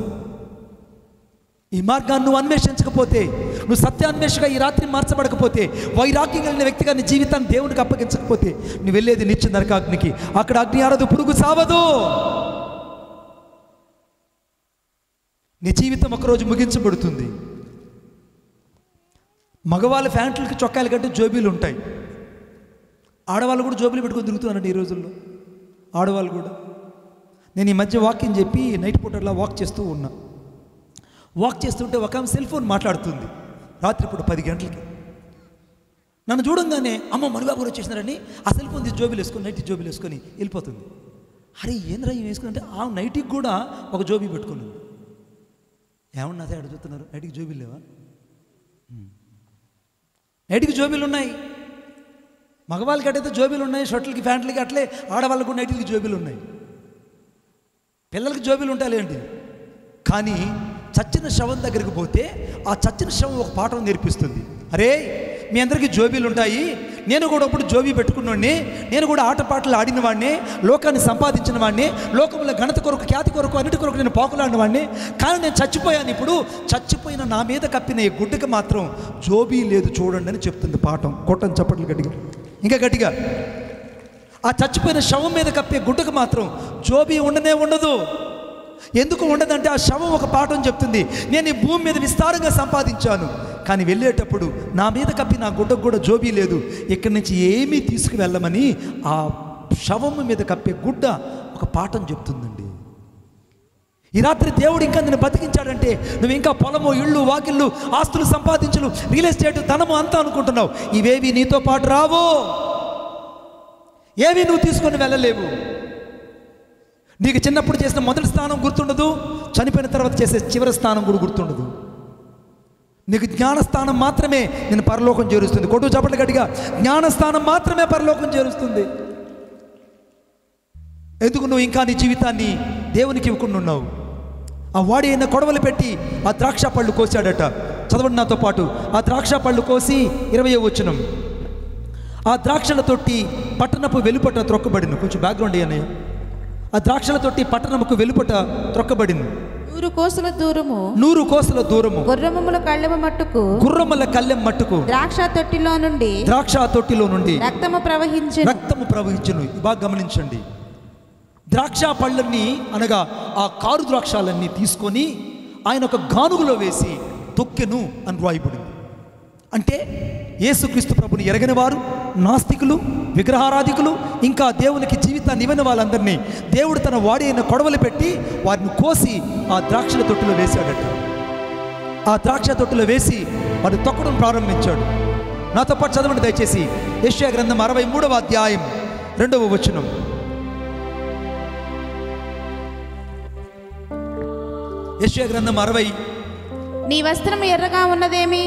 ఈ మార్గాన్ని నువ్వు అన్వేషించకపోతే, నువ్వు సత్యాన్వేషగా ఈ రాత్రి మార్చబడకపోతే, వైరాగ్యం కలిగిన వ్యక్తిగా నీ జీవితాన్ని దేవునికి అప్పగించకపోతే నువ్వు వెళ్ళేది నిత్య నరకాగ్నికి. అక్కడ అగ్ని ఆరదు, పురుగు సావదు. నీ జీవితం ఒకరోజు ముగించబడుతుంది. మగవాళ్ళ ప్యాంట్లకి చొక్కాల కంటే జోబీలు ఉంటాయి, ఆడవాళ్ళు కూడా జోబీలు పెట్టుకొని తిరుగుతున్నారండి ఈ రోజుల్లో. ఆడవాళ్ళు కూడా. నేను ఈ మధ్య వాకింగ్ చెప్పి నైట్ పూటర్లా వాక్ చేస్తూ ఉన్నా. వాక్ చేస్తుంటే ఒక ఆమె సెల్ ఫోన్ మాట్లాడుతుంది రాత్రిపూట 10 గంటలకి. నన్ను చూడంగానే అమ్మ మణిబాబు గారు వచ్చేసినారని ఆ సెల్ ఫోన్ తీసి జోబీలు వేసుకొని నైటీ జోబీలు వేసుకొని వెళ్ళిపోతుంది. అరే ఏంద్రా ఏం వేసుకుని అంటే ఆ నైటీకి కూడా ఒక జోబీ పెట్టుకున్నాను. ఏమన్నా అదే అడుగుతున్నారు, నైటీకి జోబీలు లేవా? నైటీకి జోబీలు ఉన్నాయి, మగవాళ్ళకి అట్టయితే జోబీలు ఉన్నాయి, షర్ట్లకి ప్యాంట్లకి అట్లే ఆడవాళ్ళకు నైటీలకి జోబీలు ఉన్నాయి, పిల్లలకి జోబీలు ఉంటాయి. కానీ చచ్చిన శవం దగ్గరికి పోతే ఆ చచ్చిన శవం ఒక పాఠం నేర్పిస్తుంది. అరే మీ అందరికీ జోబీలు ఉంటాయి, నేను కూడా ఒకప్పుడు జోబీ పెట్టుకున్నవాడిని, నేను కూడా ఆటపాటలు ఆడిన వాడిని, లోకాన్ని సంపాదించిన వాడిని, లోకంలో ఘనత కొరకు ఖ్యాతి కొరకు అన్నిటి కొరకు నేను పాకులాడిన వాడిని. కానీ నేను చచ్చిపోయాను. ఇప్పుడు చచ్చిపోయిన నా మీద కప్పిన ఈ గుడ్డకి మాత్రం జోబీ లేదు చూడండి అని చెప్తుంది పాఠం. కొట్టని చప్పట్లు గట్టిగా, ఇంకా గట్టిగా. ఆ చచ్చిపోయిన శవం మీద కప్పే గుడ్డకు మాత్రం జోబీ ఉండనే ఉండదు. ఎందుకు ఉండదంటే ఆ శవం ఒక పాఠం చెప్తుంది. నేను ఈ భూమి మీద విస్తారంగా సంపాదించాను, కానీ వెళ్ళేటప్పుడు నా మీద కప్పి నా గుడ్డకు కూడా జోబీ లేదు, ఇక్కడి నుంచి ఏమీ తీసుకువెళ్ళమని ఆ శవం మీద కప్పే గుడ్డ ఒక పాఠం చెప్తుందండి. ఈ రాత్రి దేవుడు ఇంకా నిన్ను బతికించాడంటే నువ్వు ఇంకా పొలము, ఇళ్ళు, వాకిళ్ళు, ఆస్తులు సంపాదించలు, రియల్ ఎస్టేట్, ధనము అంతా అనుకుంటున్నావు. ఇవేవి నీతో పాటు రావు, ఏవి నువ్వు తీసుకొని వెళ్ళలేవు. నీకు చిన్నప్పుడు చేసిన మొదటి స్థానం గుర్తుండదు, చనిపోయిన తర్వాత చేసే చివరి స్థానం కూడా గుర్తుండదు. నీకు జ్ఞానస్థానం మాత్రమే నేను పరలోకం చేరుస్తుంది. కొట్టు చప్పట్లు గట్టిగా, జ్ఞానస్థానం మాత్రమే పరలోకం చేరుస్తుంది. ఎందుకు నువ్వు ఇంకా నీ జీవితాన్ని దేవునికి ఇవ్వకుండా ఉన్నావు? ఆ వాడి అయిన కొడవలు పెట్టి ఆ ద్రాక్ష పళ్ళు కోసాడట. చదవండి నాతో పాటు. ఆ ద్రాక్ష పళ్ళు కోసి 20వ వచనం, ఆ ద్రాక్షల తొట్టి పట్టణపు వెలుపట త్రొక్కబడిను. కొంచెం బ్యాక్గ్రౌండ్ అయ్యానయ్య. ఆ ద్రాక్షల తొట్టి పట్టణముకు వెలుపట త్రొక్కబడింది. 100 కోసుల దూరము, 100 కోసుల దూరము, గుర్రముల కళ్ళెం మట్టుకు ద్రాక్ష తొట్టిలో నుండి రక్తము ప్రవహించును. బాగా గమనించండి. ద్రాక్ష పళ్ళన్నీ అనగా ఆ కారు ద్రాక్షాలన్నీ తీసుకొని ఆయన ఒక గానుగులో వేసి తొక్కెను అని రాయబడింది. అంటే యేసుక్రీస్తు ప్రభుని ఎరగని వారు, నాస్తికులు, విగ్రహారాధికులు, ఇంకా దేవునికి జీవితాన్ని ఇవ్వని వాళ్ళందరినీ దేవుడు తన వాడి అయిన కొడవలు పెట్టి వారిని కోసి ఆ ద్రాక్షల తొట్టులో వేశాడట. ఆ ద్రాక్ష తొట్టులో వేసి వారిని తొక్కడం ప్రారంభించాడు. నాతో పాటు చదవండి దయచేసి. యెషయా గ్రంథం 63వ అధ్యాయం 2వ వచనం. యెషయా గ్రంథం 60. నీ వస్త్రము ఎర్రగా ఉన్నదేమి,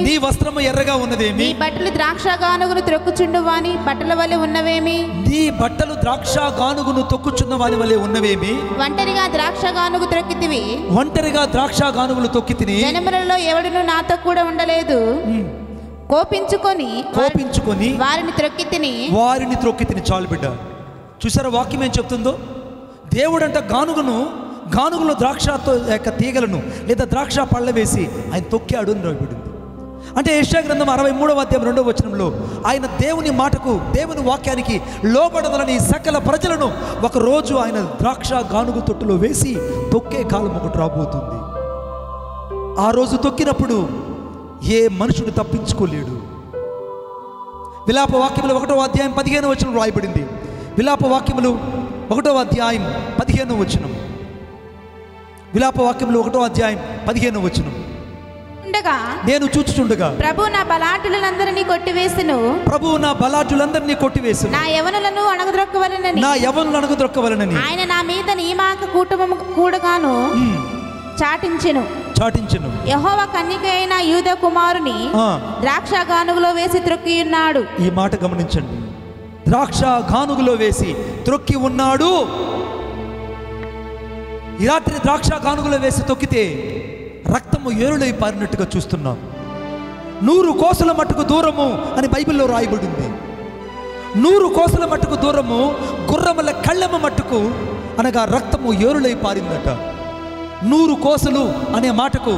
నీ బట్టలు ద్రాక్ష గానుగును త్రొక్కుచుండు వాని బట్టల వలె ఉన్నవేమి, నీ బట్టలు ద్రాక్ష గానుగును తొక్కుచున్న వాని వలె ఉన్నవేమి, ఒంటరిగా ద్రాక్ష గానుగు తొక్కితిని, జనములలో ఎవడును నాతో కూడా ఉండలేదు, కోపించుకొని వారిని త్రొక్కితిని. చాలు బిడ్డ. చూసారా వాక్యం ఏం చెప్తుందో? దేవుడంట గానుగులో ద్రాక్ష యొక్క తీగలను లేదా ద్రాక్ష పళ్ళ వేసి ఆయన తొక్కాడు అని రాయబడింది. అంటే యెషయా గ్రంథం 63వ అధ్యాయం 2వ వచనంలో ఆయన దేవుని మాటకు, దేవుని వాక్యానికి లోబడదలని సకల ప్రజలను ఒకరోజు ఆయన ద్రాక్ష గానుగు తొట్టులో వేసి తొక్కే కాలం ఒకటి రాబోతుంది. ఆ రోజు తొక్కినప్పుడు ఏ మనుషుడు తప్పించుకోలేడు. విలాప వాక్యములు 1వ అధ్యాయం 15వ వచనం రాయబడింది. విలాప వాక్యములు 1వ అధ్యాయం 15వ వచనం. విలాప వాక్యములు 1వ అధ్యాయం 15వ వచనం. నేను చూచుచుండగా ప్రభువు నా బలాఢ్యులందరినీ కొట్టివేసెను, నా యవనులను అణగద్రొక్కవలెనని ఆయన నా మీద నియమాక కూటము కూడగాను చాటించెను. యెహోవా కన్నిక అయిన యూదా కుమారుని ద్రాక్ష గానుగులో వేసి త్రొక్కి ఉన్నాడు. ఈ మాట గమనించండి. ద్రాక్ష గానుగులో వేసి త్రొక్కి ఉన్నాడు. ఈ రాత్రి ద్రాక్ష గానుగులో వేసి తొక్కితే రక్తము ఏరులై పారినట్టుగా చూస్తున్నాం. 100 కోసుల మట్టుకు దూరము అని బైబిల్లో రాయబడింది. 100 కోసుల మట్టుకు దూరము, గుర్రముల కళ్ళెమ మట్టుకు అనగా రక్తము ఏరులై పారిందట. 100 కోసులు అనే మాటకు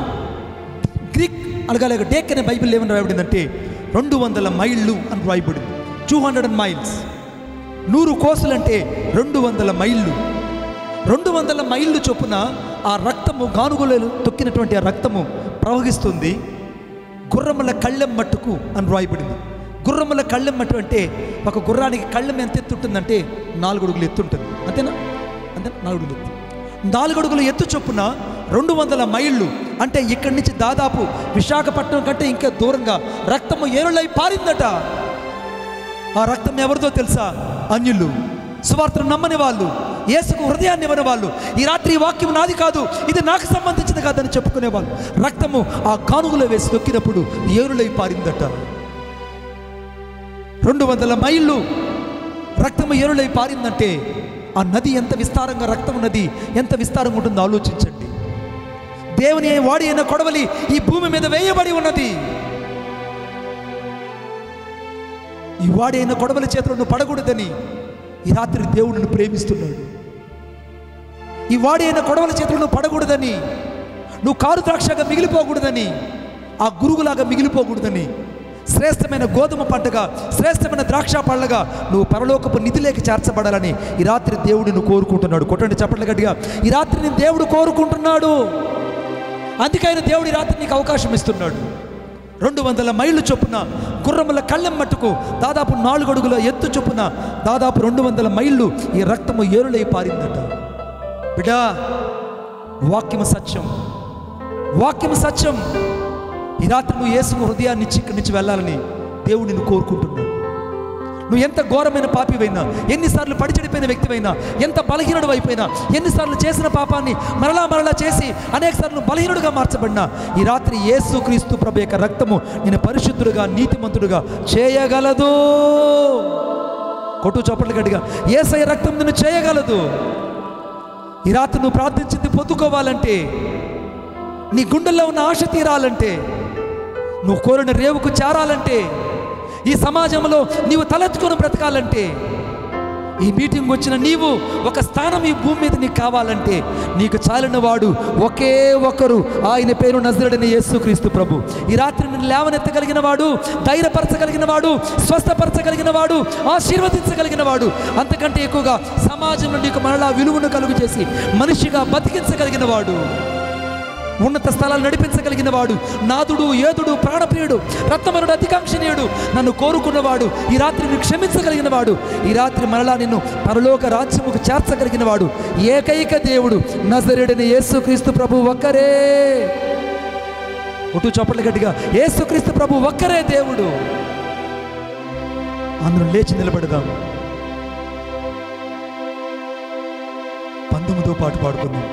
గ్రీక్ అనగా డేక్ అనే బైబిల్ ఏమని రాయబడిందంటే 200 మైళ్ళు అని రాయబడింది. 200 మైల్స్. 100 కోసులు అంటే 200 మైళ్ళు. 200 మైళ్ళు చొప్పున ఆ రక్తము, గానుగులలో తొక్కినటువంటి ఆ రక్తము ప్రవహిస్తుంది. గుర్రముల కళ్ళెం మట్టుకు అని రాయబడింది. గుర్రముల కళ్ళెం మట్టు అంటే ఒక గుర్రానికి కళ్ళెం ఎంత ఎత్తు ఉంటుందంటే 4 అడుగులు ఎత్తు ఉంటుంది. అంతేనా? 4 అడుగులు ఎత్తు. 4 అడుగుల ఎత్తు చొప్పున 200 మైళ్ళు అంటే ఇక్కడి నుంచి దాదాపు విశాఖపట్నం కంటే ఇంకా దూరంగా రక్తము ఏరులై పారిందట. ఆ రక్తం ఎవరిదో తెలుసా? అన్యులు, సువార్తను నమ్మని వాళ్ళు, యేసుకు హృదయాన్ని ఇవ్వని వాళ్ళు, ఈ రాత్రి ఈ వాక్యం నాది కాదు, ఇది నాకు సంబంధించింది కాదని చెప్పుకునేవాళ్ళు. రక్తము ఆ కానుగులో వేసి దొక్కినప్పుడు ఏరులై పారిందట. 200 మైళ్ళు రక్తము ఏరులై పారిందంటే ఆ నది ఎంత విస్తారంగా, రక్తం నది ఎంత విస్తారంగా ఉంటుందో ఆలోచించండి. దేవుని వాడి అయిన కొడవలి ఈ భూమి మీద వేయబడి ఉన్నది. ఈ వాడి అయిన కొడవలి చేతిలో నువ్వు పడకూడదని ఈ రాత్రి దేవుడిని ప్రేమిస్తున్నాడు. ఈ వాడి అయిన కొడవలి చేతిలో నువ్వు పడకూడదని, నువ్వు కారు ద్రాక్షగా మిగిలిపోకూడదని, ఆ గురుగులాగా మిగిలిపోకూడదని, శ్రేష్టమైన గోధుమ పంటగా, శ్రేష్టమైన ద్రాక్ష పళ్ళగా నువ్వు పరలోకపు నిధిలోకి చేర్చబడాలని ఈ రాత్రి దేవుడిని కోరుకుంటున్నాడు. కొట్టండి చప్పట్లు గట్టిగా. ఈ రాత్రి నేను దేవుడు కోరుకుంటున్నాడు. అందుకైనా దేవుడు ఈ రాత్రి నీకు అవకాశం ఇస్తున్నాడు. 200 మైళ్ళు చొప్పున గుర్రముల కళ్ళెం మట్టుకు దాదాపు 4 అడుగుల ఎత్తు చొప్పున దాదాపు 200 మైళ్ళు ఈ రక్తము ఏరులై పారిందట. బిడ్డా, వాక్యము సత్యం, వాక్యము సత్యం. ఈ రాత్రి నువ్వు యేసు హృదయాన్ని ఇక్కడి నుంచి వెళ్ళాలని దేవుడు నిన్ను కోరుకుంటున్నాడు. నువ్వు ఎంత ఘోరమైన పాపివైనా, ఎన్నిసార్లు పడిచెడిపోయిన వ్యక్తివైనా, ఎంత బలహీనుడు అయిపోయినా, ఎన్నిసార్లు చేసిన పాపాన్ని మరలా చేసి అనేకసార్లు బలహీనుడుగా మార్చబడినా ఈ రాత్రి యేసుక్రీస్తు ప్రభు యొక్క రక్తము నిన్ను పరిశుద్ధుడుగా, నీతిమంతుడుగా చేయగలదు. కొట్టు చప్పట్లు గట్టిగా. యేసయ్య రక్తం నిన్ను చేయగలదు. ఈ రాత్రి నువ్వు ప్రార్థించింది పొందుకోవాలంటే, నీ గుండెల్లో ఉన్న ఆశ తీరాలంటే, నువ్వు కోరిన రేవుకు చేరాలంటే, ఈ సమాజంలో నీవు తలెత్తుకొని బ్రతకాలంటే, ఈ మీటింగ్ వచ్చిన నీవు ఒక స్థానం ఈ భూమి మీద నీకు కావాలంటే, నీకు చాలిన వాడు ఒకే ఒకరు, ఆయన పేరు నజరేయుడైన యేసుక్రీస్తు ప్రభు. ఈ రాత్రి నిన్ను లేవనెత్తగలిగిన వాడు, ధైర్యపరచగలిగిన వాడు, స్వస్థపరచగలిగిన వాడు, ఆశీర్వదించగలిగిన వాడు, అంతకంటే ఎక్కువగా సమాజంలో నీకు మరలా విలువను కలుగు చేసి మనిషిగా బతికించగలిగిన వాడు, ఉన్నత స్థలాలు నడిపించగలిగిన వాడు, నాదుడు, యోధుడు, ప్రాణప్రియుడు, రత్నమనుడు, అధికాంక్షణీయుడు, నన్ను కోరుకున్నవాడు, ఈ రాత్రి నిన్ను క్షమించగలిగిన వాడు, ఈ రాత్రి మరలా నిన్ను పరలోక రాజ్యముకు చేర్చగలిగిన వాడు ఏకైక దేవుడు నజరేయుడైన యేసుక్రీస్తు ప్రభు ఒక్కరే. ఒట్టు చప్పట్లు గట్టిగా. యేసుక్రీస్తు ప్రభు ఒక్కరే దేవుడు. అందరం లేచి నిలబడదాం. 19వ పాట పాడుకుందాం.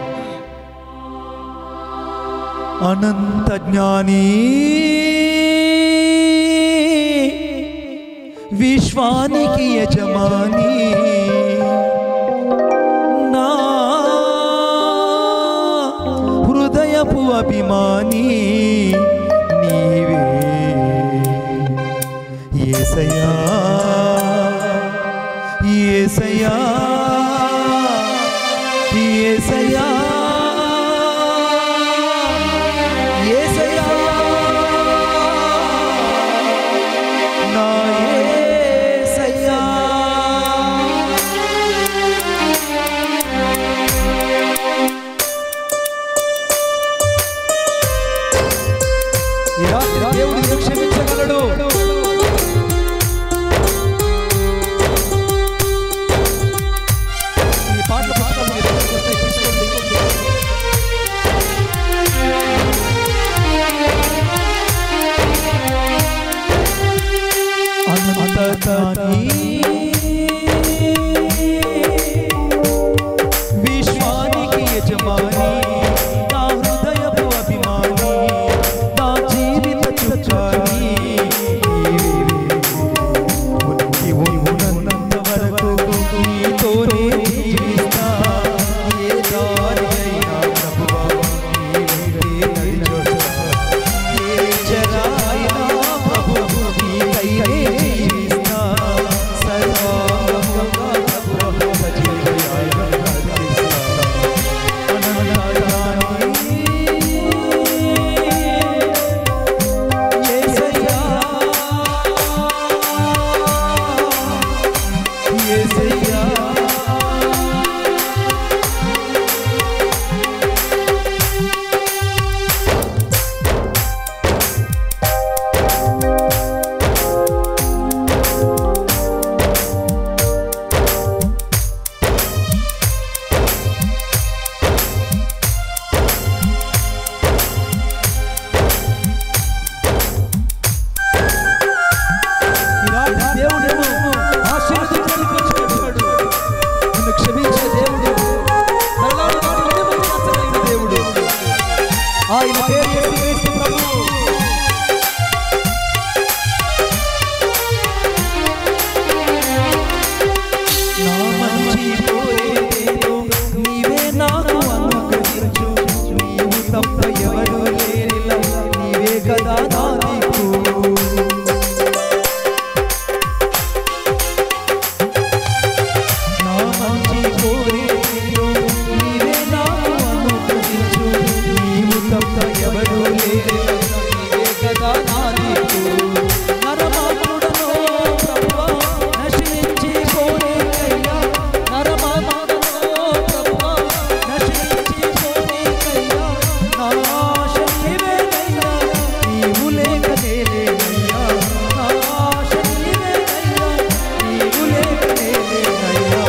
అనంత జ్ఞాని, విశ్వానికి యజమాని, నా హృదయపు అభిమాని నీవే యేసయ్యా, యేసయ్యా, యేసయ్యా, దేవుడు నిన్ను క్షమించగలడు. ఈ పాటలు విశ్వానికి యజమాని, నా హృదయపు అభిమాని, నా జీవిత చుట్టాని, ఆయన పేరు యేసుక్రీస్తు ప్రభువు. నా మంచి కోరేదేదో నీవే నాకు అనుగ్రహించు, నీవు తప్ప ఎవరు లేరిలా, నీవే కదా నా దిక్కు. నా మంచి కోరేదేదో నీవే నాకు అనుగ్రహించు, నీవు తప్ప ఎవరు లేరిలా, నీవే కదా నా దిక్కు. నరమాత్రుడనో ప్రభువా నశించి పోనేకయ్యా, నరమాత్రుడనో ప్రభువా నశించి పోనేకయ్యా, నా ఆశ నీవేనయ్యా, నీవు లేక నేనేనయ్యా, నా ఆశ నీవేనయ్యా, నీవు లేక నేనేనయ్యా.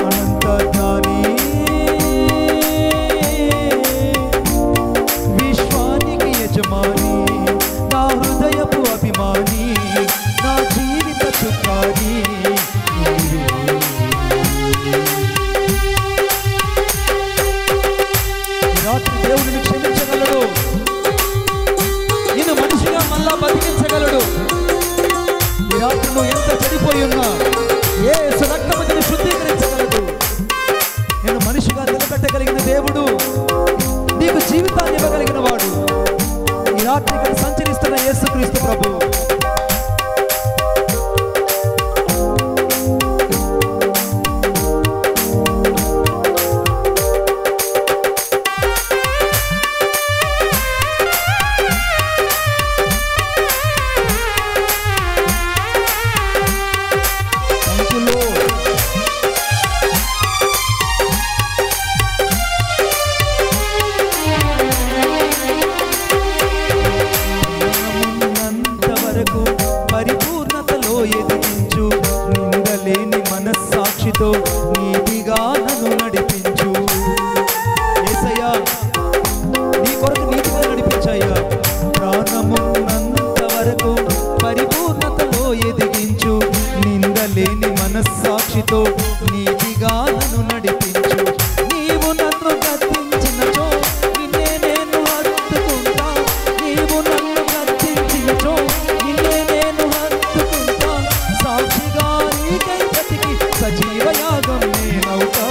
అనంతజ్ఞాని విశ్వానికి యజమాని, నా హృదయపు అభిమాని, నా జీవిత చుక్కాని రాత్రి దేవుడిని క్షమించగలడు, నిన్ను మనిషిగా మళ్ళా బతికించగలడు. ఈ రాత్రి నువ్వు ఎంత చెడిపోయి ఉన్నా యేసు రక్తము నిన్ను శుద్ధీకరించగలడు. నేను మనిషిగా నిలబెట్టగలిగిన దేవుడు, నీకు జీవితాన్ని ఇవ్వగలిగిన వాడు ఈ రాత్రి ఇక్కడ సంచరిస్తున్న యేసుక్రీస్తు ప్రభువు. ఉన్నంతవరకు పరిపూర్ణతలో ఎదిగించు, నిందలేని మనస్సాక్షితో నీతిగా నన్ను నడిపించు. యేసయ్యా నీ కొరకు నీతిగా నడిపించయ్యా. ప్రాణమున్నంత వరకు పరిపూర్ణతలో ఎదిగించు, నిందలేని మనస్సాక్షితో నీతిగా నన్ను నడిపించు. నీవు నన్ను గద్దించినచో నిన్నే నేను హత్తుకుంటా, నీవు నన్ను గద్దించినచో నిన్నే నేను హత్తుకుంటా. సాక్షిగా నీకై బ్రతికి సజీవయాగం నేనవుతా,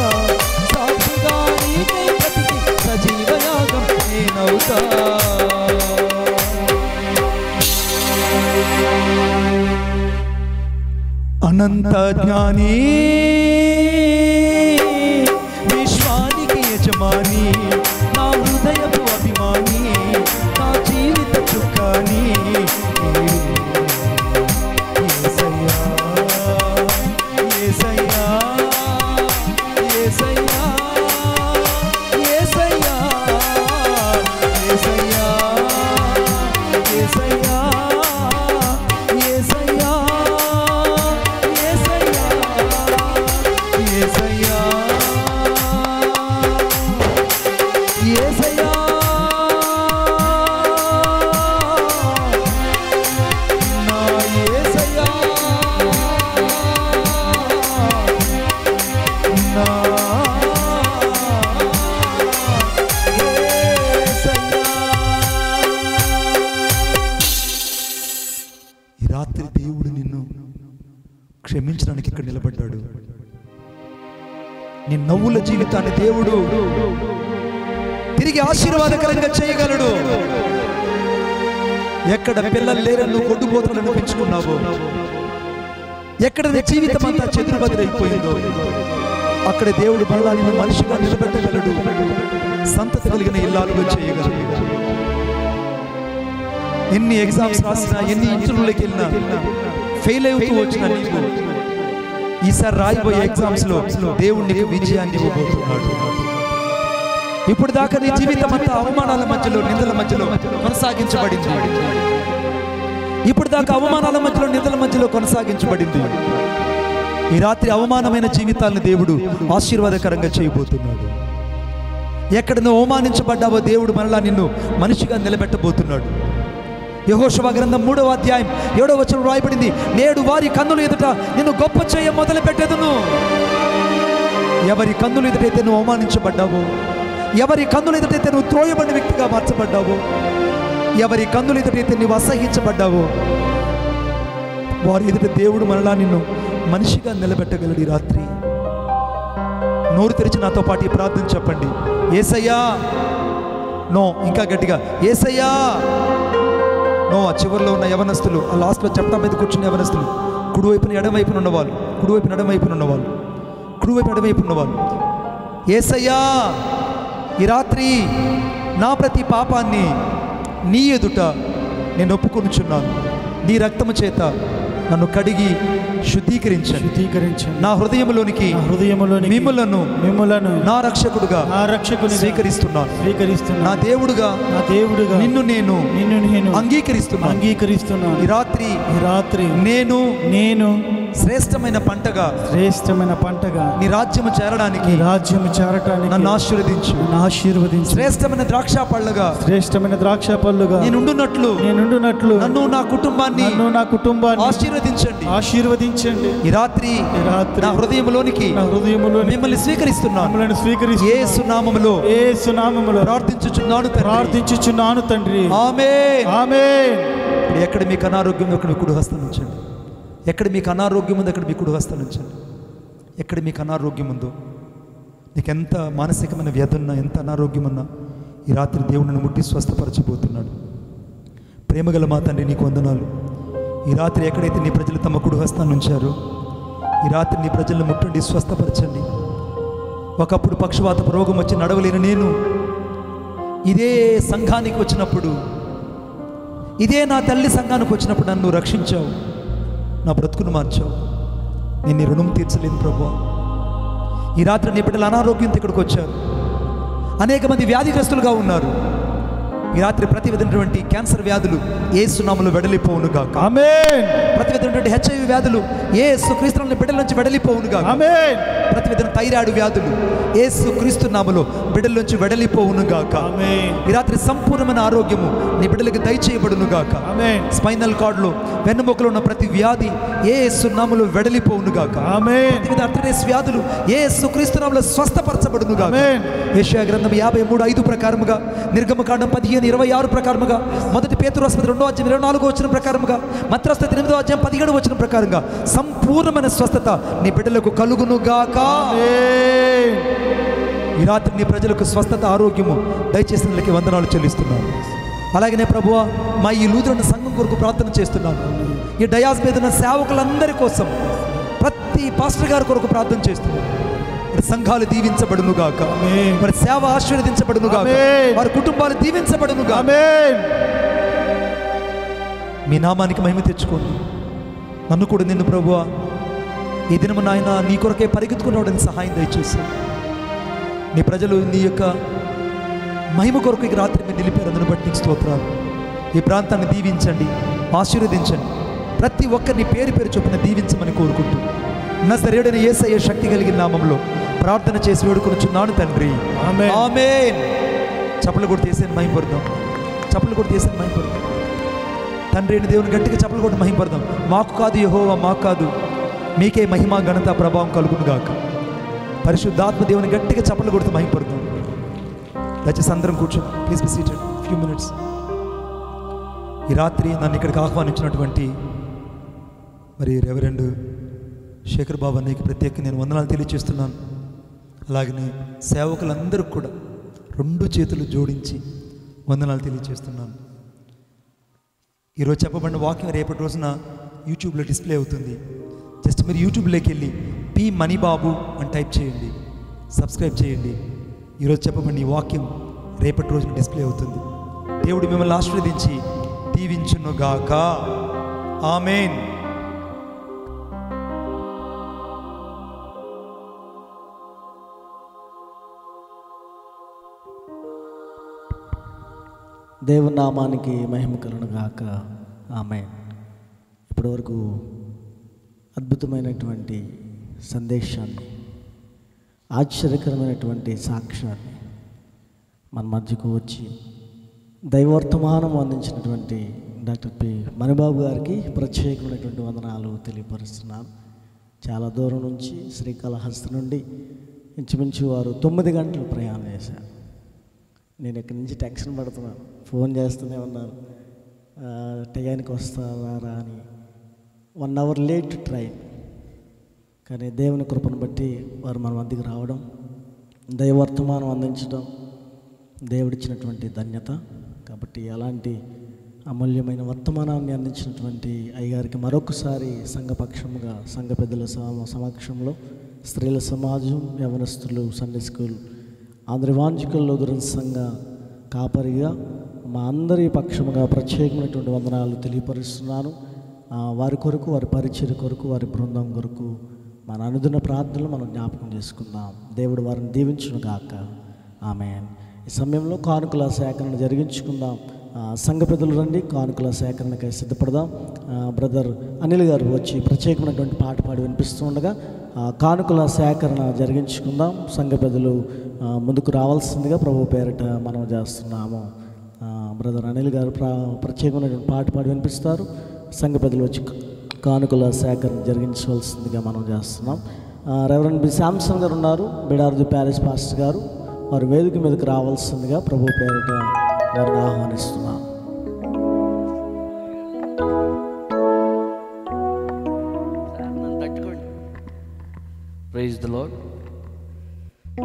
సాక్షిగా నీకై బ్రతికి సజీవయాగం నేనవుతా. అనంత జ్ఞాని విశ్వానికి యజమాని, నా హృదయపు అభిమాని, నా జీవిత చుక్కాని యేసయ్యా, యేసయ్యా, యేసయ్యా, యేసయ్యా, యేసయ్యా, యేసయ్యా, యేసయ్యా, యేసయ్యా, యేసయ్యా, నా యేసయ్యా, నా యేసయ్యా. ఈ రాత్రి దేవుడు నిన్ను క్షమించడానికి ఇక్కడ నిలబడ్డాడు. నీ నవ్వుల జీవితాన్ని దేవుడు తిరిగి ఆశీర్వాదకరంగా చేయగలడు. ఎక్కడ పిల్లలు లేరని నువ్వు కొట్టుపోతులను పెంచుకున్నావో, ఎక్కడ నీ జీవితం అంతా చెదురుబదురైపోయిందో, అక్కడ దేవుడు మళ్ళా నిన్ను మనిషిగా నిలబెట్టగలడు, సంతతి కలిగిన ఇల్లాలుగా చేయగలడు. ఎన్ని ఎగ్జామ్స్ రాసినా, ఎన్ని ఇంటర్వ్యూలకు వెళ్ళినా ఫెయిల్ అవుతూ వచ్చిన నీకు ఈసారి రాయబోయే ఎగ్జామ్స్ లో దేవుడు నీకు విజయాన్ని ఇవ్వబోతున్నాడు. ఇప్పుడు దాకా నీ జీవితం అంతా అవమానాల మధ్యలో, నిందల మధ్యలో కొనసాగించబడింది. ఇప్పుడు దాకా అవమానాల మధ్యలో, నిందల మధ్యలో కొనసాగించబడింది. ఈ రాత్రి అవమానమైన జీవితాలను దేవుడు ఆశీర్వాదకరంగా చేయబోతున్నాడు. ఎక్కడ నువ్వు అవమానించబడ్డావో దేవుడు మరలా నిన్ను మనిషిగా నిలబెట్టబోతున్నాడు. యెహోషువ గ్రంథం 3వ అధ్యాయం 7వ వచనం రాయబడింది, నేడు వారి కన్నుల ఎదుట నిన్ను గొప్ప చేయ మొదలు పెట్టెదను. ఎవరి కన్నుల ఎదుటైతే నువ్వు అవమానించబడ్డావో, ఎవరి కన్నుల ఎదుటైతే నువ్వు త్రోయబడిన వ్యక్తిగా మార్చబడ్డావో, ఎవరి కన్నుల ఎదుటైతే నువ్వు అసహించబడ్డావో, వారి ఎదుట దేవుడు మరలా నిన్ను మనిషిగా నిలబెట్టగలడు. ఈ రాత్రి నోరు తెరిచి నాతో పాటు ఈ ప్రార్థన చెప్పండి. యేసయ్యా, నో, ఇంకా గట్టిగా యేసయ్యా. నో, ఆ చివరిలో ఉన్న యవనస్తులు, ఆ లాస్ట్లో చట్టం మీద కూర్చున్న యవనస్తులు, కుడివైపున ఎడమవైపున ఉన్నవాళ్ళు, కుడివైపున ఎడమవైపున ఉన్నవాళ్ళు, కుడివైపు ఎడమవైపు ఉన్నవాళ్ళు, యేసయ్యా ఈ రాత్రి నా ప్రతి పాపాన్ని నీ ఎదుట నేను ఒప్పుకొనుచున్నాను. నీ రక్తము చేత నన్ను కడిగి శుద్ధీకరించండి. నా హృదయములోనికి మిమ్ములను నా రక్షకుడుగా స్వీకరిస్తున్నాను. నా దేవుడుగా నిన్ను నేను అంగీకరిస్తున్నాను. ఈ రాత్రి నేను శ్రేష్టమైన పంటగా నీ రాజ్యము చేరడానికి నన్ను ఆశీర్వదించు. శ్రేష్టమైన ద్రాక్ష పళ్ళుగా నేనుండునట్లు నన్ను నా కుటుంబాన్ని ఆశీర్వదించండి. ఈ రాత్రి నా హృదయములోనికి మిమ్మల్ని స్వీకరిస్తున్నాను. యేసు నామములో ప్రార్థించుచున్నాను తండ్రి. ఆమేన్. ఎక్కడ మీకు అనారోగ్యం ఉందో అక్కడ మీ కుడి హస్తం ఉంచండి. ఎక్కడ మీకు అనారోగ్యం ఉందో అక్కడ మీ కుడి హస్తం ఉంచండి. ఎక్కడ మీకు అనారోగ్యం ఉందో, నీకు ఎంత మానసికమైన వ్యాధి ఉన్నా, ఎంత అనారోగ్యం ఉన్నా, ఈ రాత్రి దేవుడిని ముట్టి స్వస్థపరచబోతున్నాడు. ప్రేమగల మా తండ్రి, నీకు వందనాలు. ఈ రాత్రి ఎక్కడైతే నీ ప్రజలు తమ కుడి హస్తాన్ని ఉంచారో, ఈ రాత్రి నీ ప్రజలను ముట్టండి, స్వస్థపరచండి. ఒకప్పుడు పక్షవాతపు రోగం వచ్చి నడవలేని నేను ఇదే సంఘానికి వచ్చినప్పుడు, ఇదే నా తల్లి సంఘానికి వచ్చినప్పుడు నన్ను రక్షించావు, నా బ్రతుకును మార్చావు. నేను నీ రుణం తీర్చలేను ప్రభువా. ఈ రాత్రి నీ బిడ్డలు అనారోగ్యంతో ఇక్కడికి వచ్చారు. అనేక మంది వ్యాధిగ్రస్తులుగా ఉన్నారు. ఈ రాత్రి ప్రతి విధమైనటువంటి క్యాన్సర్ వ్యాధులు యేసు నామములో వెడలిపోవునుగాక. ఆమేన్. ప్రతి విధమైనటువంటి HIV వ్యాధులు యేసు క్రీస్తుని బిడ్డల నుంచి వెడలిపోవునుగాక. ఆమేన్. ప్రతి విధమైన థైరాయిడ్ వ్యాధులు యేసు క్రీస్తు నామములో బిడ్డల నుంచి వెడలిపోవునుగాక. ఆమేన్. ఈ రాత్రి సంపూర్ణమైన ఆరోగ్యము నీ బిడ్డలకు దయచేయబడునుగాక. ఆమేన్. స్పైనల్ కార్డులో వెన్నుముకలో ఉన్న ప్రతి వ్యాధి యేసు నామములో వెడలిపోవునుగాక. ఆమేన్. ప్రతి విధ ఆర్థరైటిస్ వ్యాధులు యేసు క్రీస్తు నామములో స్వస్థపరచబడునుగాక. ఆమేన్. యెషయా గ్రంథం 53:5 ప్రకారముగా, నిర్గమకాండం 15:26 ప్రకారముగా, మొదటి పేతురు రాసిన 2వ అధ్యాయం 24వ వచనం ప్రకారముగా, మత్తయి 8వ అధ్యాయం 17వ వచనం ప్రకారంగా సంపూర్ణమైన స్వస్థత నీ బిడ్డలకు కలుగునుగాక. ఆమేన్. ఈ రాత్రి నీ ప్రజలకు స్వస్థత, ఆరోగ్యము దయచేసినందుకు వందనాలు చెల్లిస్తున్నాను. అలాగనే ప్రభువా, మా ఈ లూథరన్ సంఘం కొరకు ప్రార్థన చేస్తున్నాను. ఈ డయాస్ మీద ఉన్న సేవకులందరి కోసం, ప్రతి పాస్టర్ గారి కొరకు ప్రార్థన చేస్తున్నాను. మరి సంఘాలు దీవించబడునుగాక, మరి సేవ ఆశీర్వదించబడునుగాక, వారి కుటుంబాలు దీవించబడునుగాక. మీ నామానికి మహిమ తెచ్చుకోండి. నన్ను కూడా నిన్ను ప్రభువా ఈ దినము నాయన నీ కొరకే పరిగెత్తుకుని రావడానికి సహాయం దయచేసి, నీ ప్రజలు నీ యొక్క మహిమ కొరకు ఈ రాత్రి మీరు నిలిపారు. అందును బట్టి నీకు స్తోత్రాలు. ఈ ప్రాంతాన్ని దీవించండి, ఆశీర్వదించండి. ప్రతి ఒక్కరిని పేరు పేరు చొప్పున దీవించమని కోరుకుంటూ నజరేయుడైన యేసయ్య శక్తి కలిగిన నామంలో ప్రార్థన చేసి వేడుకొనుచున్నాను తండ్రి. ఆమేన్. చప్పలు కొట్టి తీసేని మహింపడదాం. చప్పలు కొట్టి తీసేని మహింపడదాం. తండ్రి అయిన దేవుని గట్టిగా చప్పలు కొట్టి మహింపడదాం. మాకు కాదు యెహోవా, మాకు కాదు, మీకే మహిమ, ఘనత, ప్రభావం కలుగునుగాక. పరిశుద్ధాత్మ దేవుని గట్టిగా చప్పలు కొడుతూ మహింపడదాం. దయచేసి అందరం కూర్చోండి. Please be seated few minutes. ఈ రాత్రి నన్ను ఇక్కడికి ఆహ్వానించినటువంటి మరి రెవరెండ్ శేఖర్ బాబు అన్నయ్యకి ప్రత్యేకంగా నేను వందనాలు తెలియజేస్తున్నాను. అలాగనే సేవకులందరికీ కూడా 2 చేతులు జోడించి వందనాలు తెలియజేస్తున్నాను. ఈరోజు చెప్పబడిన వాక్యం రేపటి రోజున యూట్యూబ్లో డిస్ప్లే అవుతుంది. జస్ట్ మీరు యూట్యూబ్లోకి వెళ్ళి పి మణిబాబు అని టైప్ చేయండి, సబ్స్క్రైబ్ చేయండి. ఈరోజు చెప్పబడిన ఈ వాక్యం రేపటి రోజున డిస్ప్లే అవుతుంది. దేవుడు మిమ్మల్ని ఆశీర్వదించి దీవించునుగాక. ఆమేన్. దేవుని నామానికి మహిమ కలుగునుగాక. ఆమేన్. ఇప్పటివరకు అద్భుతమైనటువంటి సందేశాన్ని, ఆశ్చర్యకరమైనటువంటి సాక్ష్యాన్ని మన మధ్యకు వచ్చి దైవర్తమానం అందించినటువంటి డాక్టర్ పి మణిబాబు గారికి ప్రత్యేకమైనటువంటి వందనాలు తెలియపరుస్తున్నాను. చాలా దూరం నుంచి శ్రీకాళహస్తి నుండి ఇంచుమించు వారు 9 గంటలు ప్రయాణం చేశారు. నేను ఇక్కడి నుంచి టెన్షన్ పడుతున్నాను, ఫోన్ చేస్తూనే ఉన్నాను, టయానికి వస్తారా అని. 1 అవర్ లేట్ ట్రైన్. కానీ దేవుని కృపను బట్టి వారు మన మధ్యకి రావడం, దైవర్తమానం అందించడం దేవుడిచ్చినటువంటి ధన్యత. కాబట్టి అలాంటి అమూల్యమైన వర్తమానాన్ని అందించినటువంటి అయ్యగారికి మరొకసారి సంఘపక్షముగా, సంఘ పెద్దల సమక్షంలో, స్త్రీల సమాజం, యవనస్తులు, సండే స్కూల్, ఆంధ్రవాంజికల్ లూథరన్ సంఘ కాపరిగా మా అందరి పక్షముగా ప్రత్యేకమైనటువంటి వందనాలు తెలియపరుస్తున్నాను. వారి కొరకు, వారి పరిచర్య కొరకు, వారి బృందం కొరకు మన అనుదిన ప్రార్థనలు మనం జ్ఞాపకం చేసుకుందాం. దేవుడు వారిని దీవించును గాక. ఆమేన్. ఈ సమయంలో కానుకల సేకరణ జరిగించుకుందాం. సంఘ పెద్దలు రండి, కానుకల సేకరణకై సిద్ధపడదాం. బ్రదర్ అనిల్ గారు వచ్చి ప్రత్యేకమైనటువంటి పాట పాడి వినిపిస్తూ ఉండగా కానుకల సేకరణ జరిగించుకుందాం. సంఘ పెద్దలు ముందుకు రావాల్సిందిగా ప్రభు పేరిట మనం చేస్తున్నాము. బ్రదర్ అనిల్ గారు ప్రత్యేకమైనటువంటి పాట పాడి వినిపిస్తారు. సంఘ పెద్దలు వచ్చి కానుకల సేకరణ జరిగించవలసిందిగా మనం చేస్తున్నాం. రెవరెండ్ బి శాంసన్ గారు ఉన్నారు, బిడార్ది ప్యారిస్ పాస్టర్ గారు, వారు వేదిక మీదకి రావాల్సిందిగా ప్రభు పేరిట వారిని ఆహ్వానిస్తున్నాం. Praise the lord.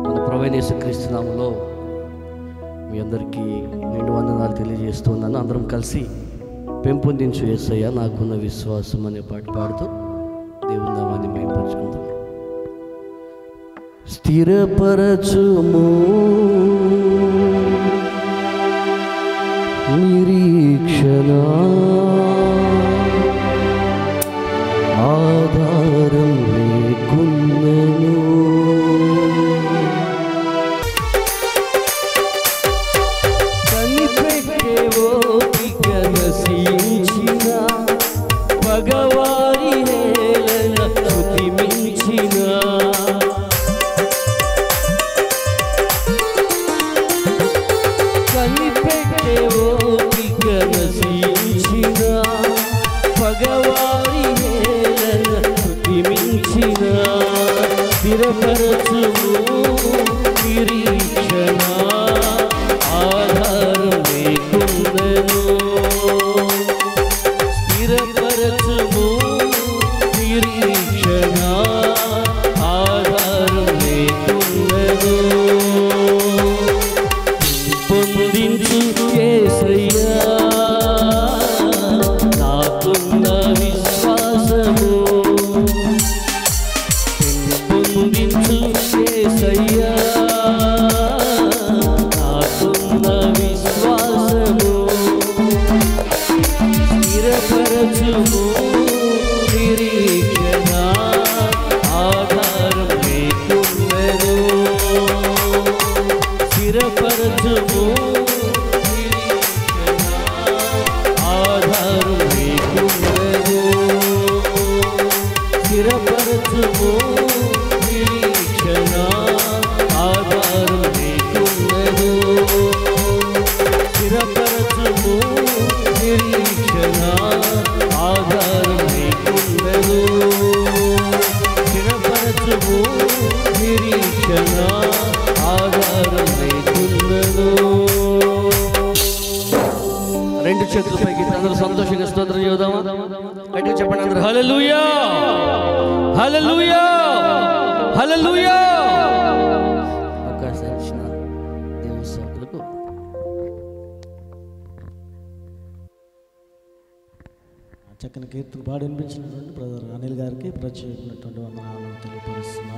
మన ప్రభువైన యేసుక్రీస్తు నామములో మీ అందరికీ నిండు వందనాలు తెలియజేస్తున్నాను. అందరం కలిసి పెంపొందించు యేసయ్య నాకున్న విశ్వాసం అనే పాట పాడుతూ దేవుని నామాన్ని మహిమపరచుకుందాం. స్థిరపరచుము నిరీక్షణ ఆధారం లేకున్నను, కనిపెట్టేవో నశించిన పగవారి హేళన శృతి మించిన, కనిపెట్టేవో నశించిన పగవారి హేళన శృతి మించిన, స్థిరపరచుము నిరీక్షణ ఆధారం లేకున్నను, స్థిరపరచుము నిరీక్షణ ఆధారం లేకున్నను, పొందించు యేసయ్యా నాకున్న విశ్వాసము, పొందించు యేసయ్యా నాకున్న విశ్వాసము, స్థిరపరచుము నిరీక్షణ ఆధారం లేకున్నను, స్థిరపరచుము నిరీక్షణ ఆధారం లేకున్నను, స్థిరపరచుము నిరీక్షణ ఆధారం లేకున్నను, స్థిరపరచుము నిరీక్షణ ఆధారం లేకున్నను, స్థిరపరచుము నిరీక్షణ ఆధారం లేకున్నను. 2 చేతుల పైకి అందరూ సంతోషంగా స్తోత్రం చేద్దామా? గట్టిగా చెప్పండి అందరూ, హల్లెలూయా హల్లెలూయా హల్లెలూయా. అవకాశం ఇచ్చిన దేవుని సేవకులకు చక్కని కీర్తన పాడి వినిపించినటువంటి బ్రదర్ అనిల్ గారికి ప్రత్యేకమైనటువంటి వందనాలు తెలియపరుస్తున్నాం.